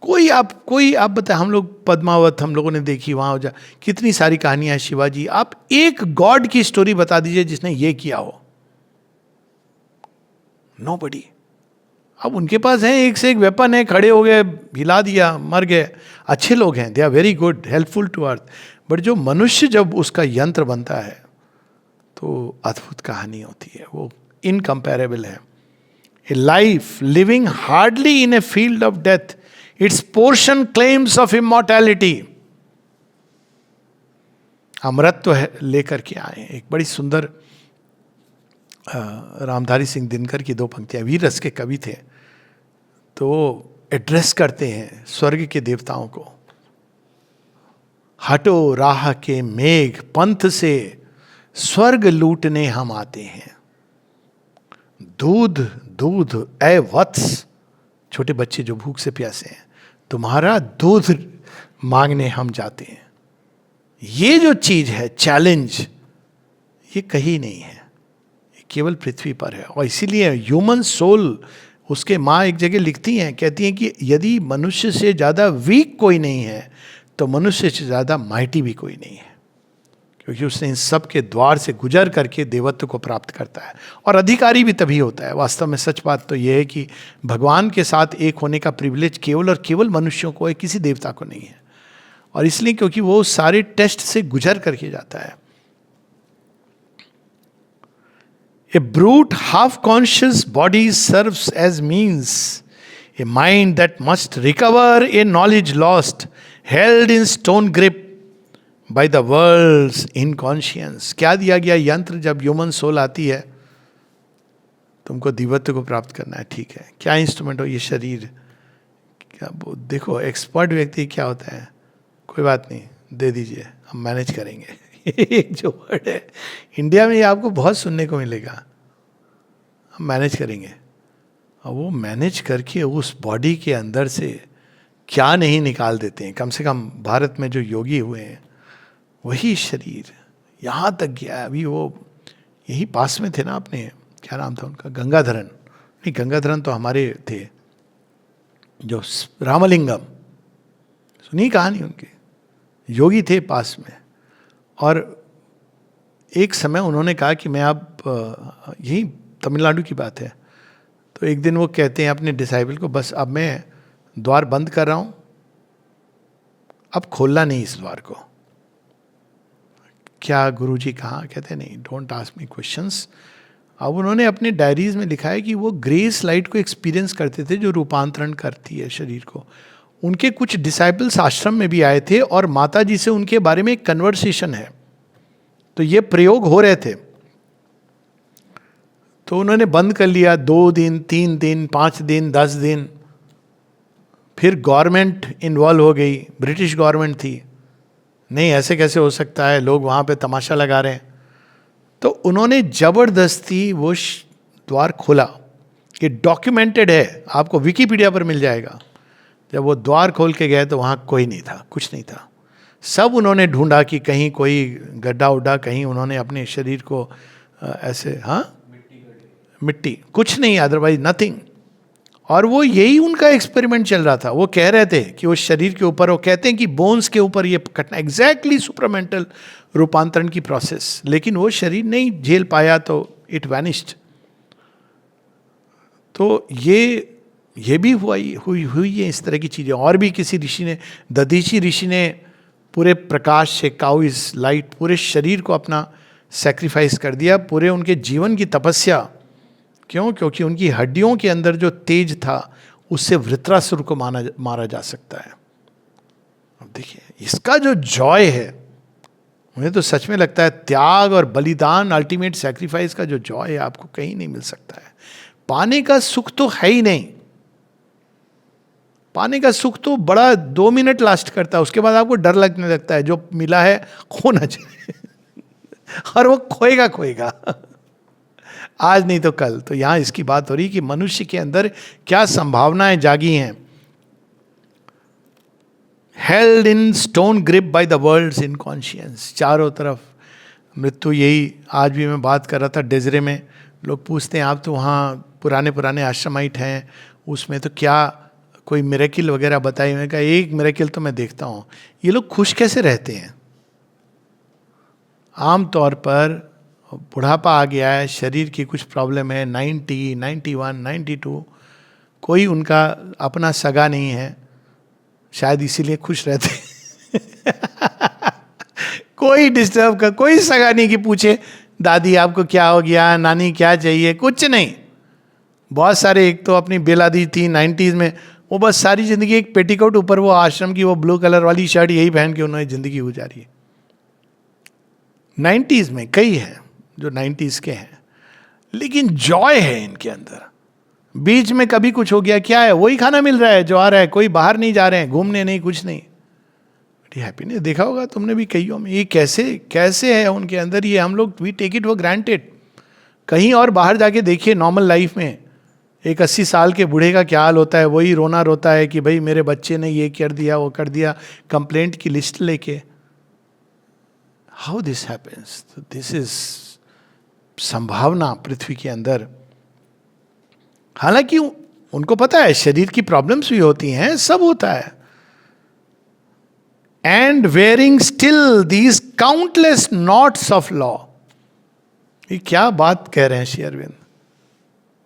कोई आप बताए, हम लोग पद्मावत हम लोगों ने देखी, वहां जा कितनी सारी कहानियां हैं, शिवाजी, आप एक गॉड की स्टोरी बता दीजिए जिसने ये किया हो, नोबडी। अब उनके पास है एक से एक वेपन है, खड़े हो गए, हिला दिया, मर गए, अच्छे लोग हैं, they are very good, helpful to earth. But जो मनुष्य जब उसका यंत्र बनता है तो अद्भुत कहानी होती है, वो इनकम्पेरेबल है। A life living hardly in a field of death, it's portion claims of immortality. अमरत्व लेकर के आए। एक बड़ी सुंदर रामधारी सिंह दिनकर की दो पंक्तियां, वीर रस के कवि थे, तो एड्रेस करते हैं स्वर्ग के देवताओं को। हटो राह के मेघ पंथ से, स्वर्ग लूटने हम आते हैं। दूध दूध ऐ वत्स, छोटे बच्चे जो भूख से प्यासे हैं, तुम्हारा दूध मांगने हम जाते हैं। ये जो चीज है चैलेंज, ये कहीं नहीं है, ये केवल पृथ्वी पर है। और इसीलिए ह्यूमन सोल, उसके माँ एक जगह लिखती हैं, कहती हैं कि यदि मनुष्य से ज़्यादा वीक कोई नहीं है तो मनुष्य से ज़्यादा माइटी भी कोई नहीं है, क्योंकि उसने इन सब के द्वार से गुजर करके देवत्व को प्राप्त करता है। और अधिकारी भी तभी होता है। वास्तव में सच बात तो यह है कि भगवान के साथ एक होने का प्रिविलेज केवल और केवल मनुष्यों को है, किसी देवता को नहीं है। और इसलिए क्योंकि वो सारे टेस्ट से गुजर करके जाता है। A brute half conscious body serves as means, a mind that must recover a knowledge lost, held in stone grip by the world's inconscience. क्या दिया गया यंत्र जब ह्यूमन सोल आती है? तुमको दिव्यत्व को प्राप्त करना है, ठीक है। क्या इंस्ट्रूमेंट हो? ये शरीर। क्या देखो, एक्सपर्ट व्यक्ति क्या होता है, कोई बात नहीं, दे दीजिए, हम मैनेज करेंगे। एक जो वर्ड है इंडिया में, ये आपको बहुत सुनने को मिलेगा, हम मैनेज करेंगे। और वो मैनेज करके उस बॉडी के अंदर से क्या नहीं निकाल देते हैं। कम से कम भारत में जो योगी हुए हैं, वही शरीर यहाँ तक गया है। अभी वो यही पास में थे ना, अपने क्या नाम था उनका, गंगाधरन, नहीं गंगाधरन तो हमारे थे, जो रामलिंगम, सुनी कहानी उनकी, योगी थे पास में। और एक समय उन्होंने कहा कि मैं अब, यही तमिलनाडु की बात है, तो एक दिन वो कहते हैं अपने डिसाइबल को, बस अब मैं द्वार बंद कर रहा हूँ, अब खोलना नहीं इस द्वार को। क्या गुरुजी कहाँ? कहते नहीं, डोंट आस्क मी क्वेश्चंस। अब उन्होंने अपने डायरीज में लिखा है कि वो ग्रेस लाइट को एक्सपीरियंस करते थे, जो रूपांतरण करती है शरीर को। उनके कुछ डिसाइपल्स आश्रम में भी आए थे और माता जी से उनके बारे में एक कन्वर्सेशन है, तो ये प्रयोग हो रहे थे। तो उन्होंने बंद कर लिया, 2 दिन, 3 दिन, 5 दिन, 10 दिन। फिर गवर्नमेंट इन्वॉल्व हो गई, ब्रिटिश गवर्नमेंट थी, नहीं ऐसे कैसे हो सकता है, लोग वहाँ पे तमाशा लगा रहे हैं। तो उन्होंने जबरदस्ती वो द्वार खोला। ये डॉक्यूमेंटेड है, आपको विकिपीडिया पर मिल जाएगा। जब वो द्वार खोल के गए तो वहाँ कोई नहीं था, कुछ नहीं था। सब उन्होंने ढूंढा कि कहीं कोई गड्ढा उड्ढा, कहीं उन्होंने अपने शरीर को ऐसे, हाँ मिट्टी, कुछ नहीं, अदरवाइज नथिंग। और वो यही उनका एक्सपेरिमेंट चल रहा था। वो कह रहे थे कि उस शरीर के ऊपर, वो कहते हैं कि बोन्स के ऊपर ये कटना, एग्जैक्टली सुपरामेंटल रूपांतरण की प्रोसेस। लेकिन वो शरीर नहीं झेल पाया तो इट वैनिश्ड। तो ये भी हुई है इस तरह की चीज़ें। और भी किसी ऋषि ने, दधीची ऋषि ने पूरे प्रकाश से, काउ इज लाइट, पूरे शरीर को अपना सेक्रीफाइस कर दिया, पूरे उनके जीवन की तपस्या। क्यों? क्योंकि उनकी हड्डियों के अंदर जो तेज था, उससे वृत्रासुर को मारा जा सकता है। अब देखिए, इसका जो जॉय है, मुझे तो सच में लगता है त्याग और बलिदान, अल्टीमेट सैक्रिफाइस का जो जॉय है, आपको कहीं नहीं मिल सकता है। पाने का सुख तो है ही नहीं। पाने का सुख तो बड़ा 2 मिनट लास्ट करता है, उसके बाद आपको डर लगने लगता है, जो मिला है खोना चाहिए। और वो खोएगा आज नहीं तो कल। तो यहां इसकी बात हो रही कि मनुष्य के अंदर क्या संभावनाएं जागी हैं। Held in stone grip by the world's inconscience, चारों तरफ मृत्यु। यही आज भी मैं बात कर रहा था डेजरे में, लोग पूछते हैं आप तो वहाँ पुराने आश्रमाइट हैं, उसमें तो क्या कोई मिरेकिल वगैरह बताई? मैंने कहा एक मिरेकिल तो मैं देखता हूँ, ये लोग खुश कैसे रहते हैं। आम तौर पर बुढ़ापा आ गया है, शरीर की कुछ प्रॉब्लम है, 90, 91, 92, कोई उनका अपना सगा नहीं है, शायद इसीलिए खुश रहते कोई डिस्टर्ब का, कोई सगा नहीं कि पूछे दादी आपको क्या हो गया, नानी क्या चाहिए, कुछ नहीं। बहुत सारे, एक तो अपनी बेलादी थी 90s में, वो बस सारी जिंदगी एक पेटीकोट ऊपर वो आश्रम की वो ब्लू कलर वाली शर्ट यही पहन के उन्होंने जिंदगी गुजारी है। 90s में कई हैं जो 90s के हैं, लेकिन जॉय है इनके अंदर। बीच में कभी कुछ हो गया, क्या है, वही खाना मिल रहा है जो आ रहा है, कोई बाहर नहीं जा रहे हैं घूमने, नहीं कुछ नहीं। हैप्पीनेस देखा होगा तुमने भी कईयों में, ये कैसे है उनके अंदर। ये हम लोग we take it for granted. कहीं और बाहर जाके देखिए नॉर्मल लाइफ में, एक 80 साल के बूढ़े का क्या हाल होता है, वही रोना रोता है कि भाई मेरे बच्चे ने ये कर दिया, वो कर दिया, कंप्लेंट की लिस्ट लेके। How this happens? This is संभावना पृथ्वी के अंदर। हालांकि उनको पता है शरीर की प्रॉब्लम्स भी होती हैं, सब होता है। And wearing still these countless knots of law. ये क्या बात कह रहे हैं श्री अरविंद।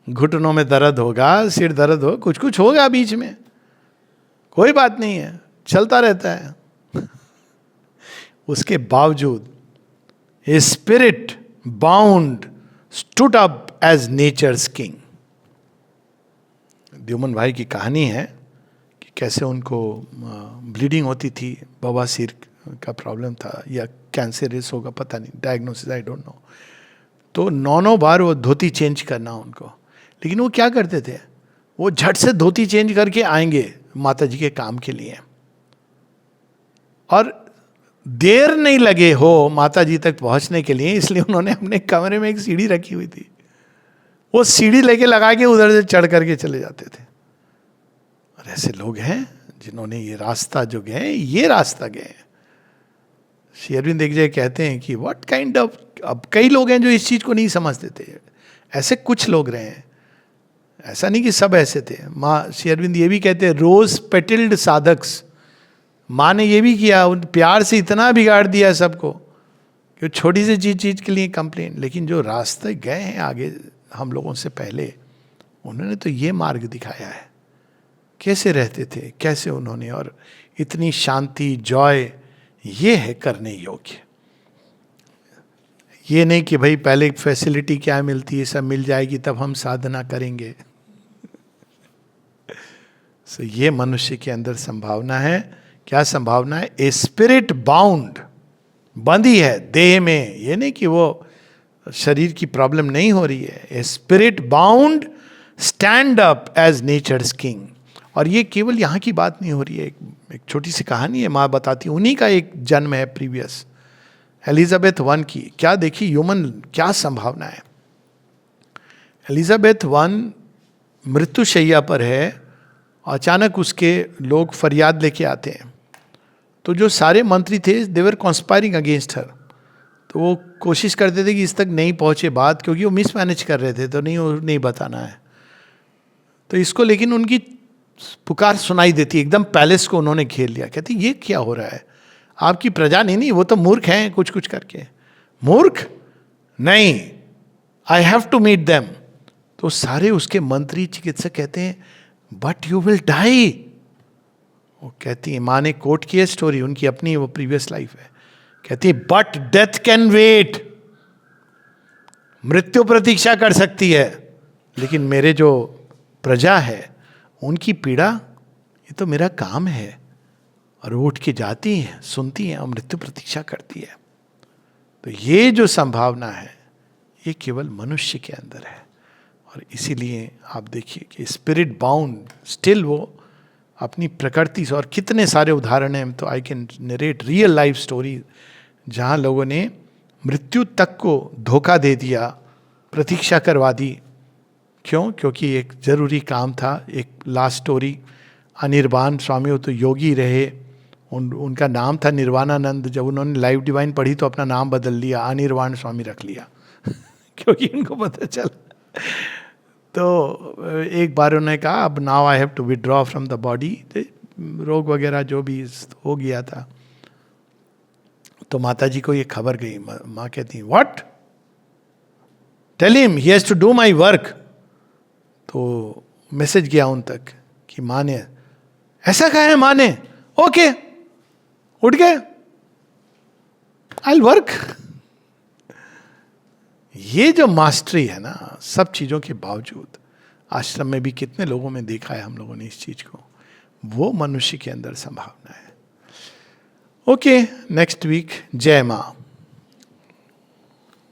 घुटनों में दर्द होगा, सिर दर्द हो, कुछ कुछ होगा बीच में, कोई बात नहीं है, चलता रहता है। उसके बावजूद a spirit bound stood up as nature's king. Dyuman भाई की कहानी है कि कैसे उनको ब्लीडिंग होती थी, बवासीर का प्रॉब्लम था या कैंसरस होगा, पता नहीं, डायग्नोसिस आई डोंट नो। तो 9 बार वो धोती चेंज करना उनको, लेकिन वो क्या करते थे, वो झट से धोती चेंज करके आएंगे माता जी के काम के लिए, और देर नहीं लगे हो माता जी तक पहुंचने के लिए, इसलिए उन्होंने अपने कमरे में एक सीढ़ी रखी हुई थी, वो सीढ़ी लेके लगा के उधर से चढ़ करके चले जाते थे। और ऐसे लोग हैं जिन्होंने ये रास्ता जो गए, ये रास्ता गए। श्री अरविंद एक जगह कहते हैं कि व्हाट काइंड ऑफ, अब कई लोग हैं जो इस चीज को नहीं समझते थे, ऐसे कुछ लोग रहे हैं, ऐसा नहीं कि सब ऐसे थे। माँ श्री अरविंद ये भी कहते हैं, रोज पेटिल्ड साधक्स, माँ ने ये भी किया, उन प्यार से इतना बिगाड़ दिया सबको कि छोटी सी चीज के लिए कंप्लेन, लेकिन जो रास्ते गए हैं आगे हम लोगों से पहले, उन्होंने तो ये मार्ग दिखाया है, कैसे रहते थे, कैसे उन्होंने, और इतनी शांति, जॉय, ये है करने योग्य। ये नहीं कि भाई पहले फैसिलिटी क्या मिलती है, सब मिल जाएगी तब हम साधना करेंगे। सो ये मनुष्य के अंदर संभावना है। क्या संभावना है? ए स्पिरिट बाउंड, बंधी है देह में, ये नहीं कि वो शरीर की प्रॉब्लम नहीं हो रही है। A spirit bound stand up as nature's king. और ये केवल यहाँ की बात नहीं हो रही है, एक छोटी सी कहानी है, माँ बताती, उन्हीं का एक जन्म है प्रीवियस, एलिजाबेथ वन की। क्या देखी ह्यूमन, क्या संभावना है। एलिजाबेथ वन मृत्युशैया पर है, अचानक उसके लोग फरियाद लेके आते हैं, तो जो सारे मंत्री थे देवर कॉन्स्पायरिंग अगेंस्ट हर, तो वो कोशिश करते थे कि इस तक नहीं पहुंचे बात, क्योंकि वो मिसमैनेज कर रहे थे, तो नहीं बताना है। तो इसको, लेकिन उनकी पुकार सुनाई देती, एकदम पैलेस को उन्होंने घेर लिया। कहती ये क्या हो रहा है, आपकी प्रजा नहीं, वो तो मूर्ख हैं कुछ कुछ करके। मूर्ख नहीं, I have to meet them. तो सारे उसके मंत्री चिकित्सक कहते हैं बट यू विल डाई। वो कहती है, माँ ने कोट की है स्टोरी, उनकी अपनी वो प्रीवियस लाइफ है, कहती है बट डेथ कैन वेट, मृत्यु प्रतीक्षा कर सकती है, लेकिन मेरे जो प्रजा है उनकी पीड़ा, ये तो मेरा काम है। और उठ के जाती हैं, सुनती हैं और मृत्यु प्रतीक्षा करती है। तो ये जो संभावना है ये केवल मनुष्य के अंदर है। और इसीलिए आप देखिए कि स्पिरिट बाउंड स्टिल वो अपनी प्रकृति से, और कितने सारे उदाहरण हैं, तो I can narrate real life story जहाँ लोगों ने मृत्यु तक को धोखा दे दिया, प्रतीक्षा करवा दी। क्यों? क्योंकि एक जरूरी काम था। एक लास्ट स्टोरी, अनिर्वाण स्वामी, वो तो योगी रहे, उनका नाम था निर्वाणानंद। जब उन्होंने लाइव डिवाइन पढ़ी तो अपना नाम बदल लिया, अनिर्वाण स्वामी रख लिया क्योंकि उनको पता चला। तो एक बार उन्होंने कहा अब now I have to withdraw from the body, रोग वगैरह जो भी हो गया था। तो माता जी को ये खबर गई, माँ कहती what, tell him he has to do my work. तो मैसेज गया उन तक कि माँ ने ऐसा कहा है, माँ ने ओके उठ गए, आई विल वर्क। ये जो मास्टरी है ना सब चीजों के बावजूद, आश्रम में भी कितने लोगों में देखा है हम लोगों ने इस चीज को, वो मनुष्य के अंदर संभावना है। Okay, next week. जय मां।